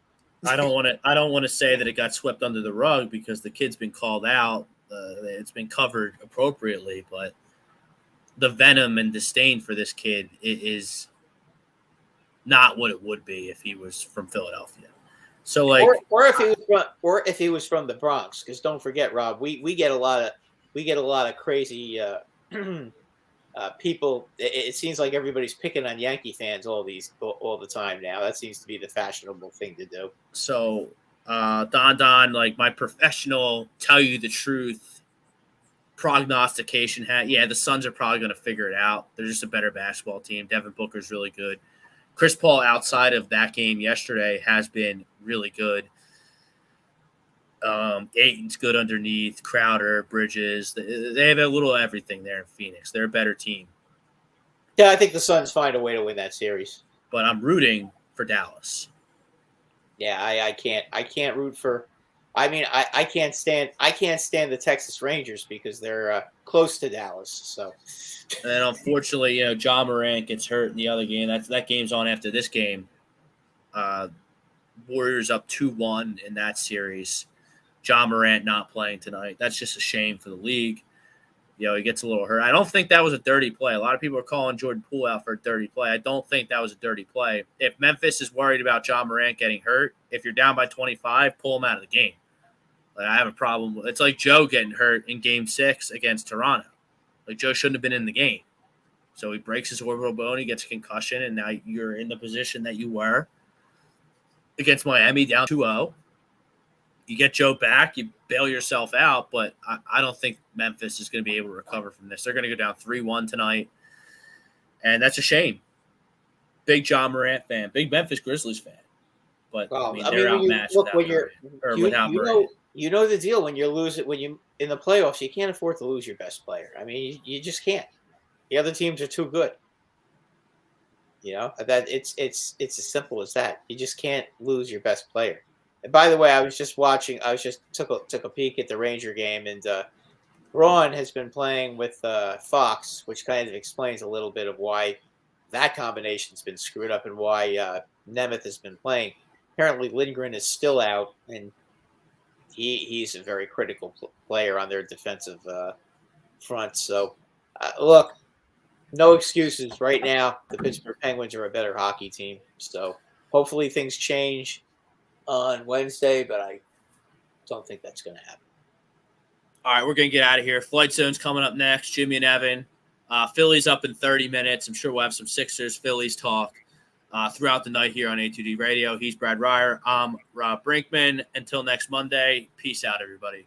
I don't want to say that it got swept under the rug because the kid's been called out. It's been covered appropriately, but the venom and disdain for this kid is not what it would be if he was from Philadelphia. So or if he was from the Bronx, because don't forget, Rob, we get a lot of crazy people. It seems like everybody's picking on Yankee fans all the time now. That seems to be the fashionable thing to do. So Don, my professional tell you the truth prognostication hat. Yeah, the Suns are probably going to figure it out. They're just a better basketball team. Devin Booker's really good. Chris Paul, outside of that game yesterday, has been really good. Ayton's good underneath. Crowder, Bridges. They have a little everything there in Phoenix. They're a better team. Yeah, I think the Suns find a way to win that series. But I'm rooting for Dallas. Yeah, I can't root for. I mean, I can't stand the Texas Rangers because they're close to Dallas. So, and unfortunately, Ja Morant gets hurt in the other game. That game's on after this game. Warriors up 2-1 in that series. Ja Morant not playing tonight. That's just a shame for the league. He gets a little hurt. I don't think that was a dirty play. A lot of people are calling Jordan Poole out for a dirty play. I don't think that was a dirty play. If Memphis is worried about Ja Morant getting hurt, if you're down by 25, pull him out of the game. Like, I have a problem. It's like Joe getting hurt in Game 6 against Toronto. Like, Joe shouldn't have been in the game. So he breaks his orbital bone, he gets a concussion, and now you're in the position that you were against Miami down 2-0. You get Joe back, you bail yourself out, but I don't think Memphis is going to be able to recover from this. They're going to go down 3-1 tonight, and that's a shame. Big John Morant fan, big Memphis Grizzlies fan. But they're outmatched without Morant. You know the deal when you lose it when you in the playoffs. You can't afford to lose your best player. I mean, you just can't. The other teams are too good. You know that it's as simple as that. You just can't lose your best player. And by the way, I was just took a peek at the Ranger game, and Braun has been playing with Fox, which kind of explains a little bit of why that combination's been screwed up and why Nemeth has been playing. Apparently, Lindgren is still out, and he's a very critical player on their defensive front. So, look, no excuses right now. The Pittsburgh Penguins are a better hockey team. So, hopefully things change on Wednesday, but I don't think that's going to happen. All right, we're going to get out of here. Flight Zone's coming up next. Jimmy and Evan. Phillies up in 30 minutes. I'm sure we'll have some Sixers, Phillies talk throughout the night here on A2D Radio. He's Brad Ryer. I'm Rob Brinkman. Until next Monday, peace out, everybody.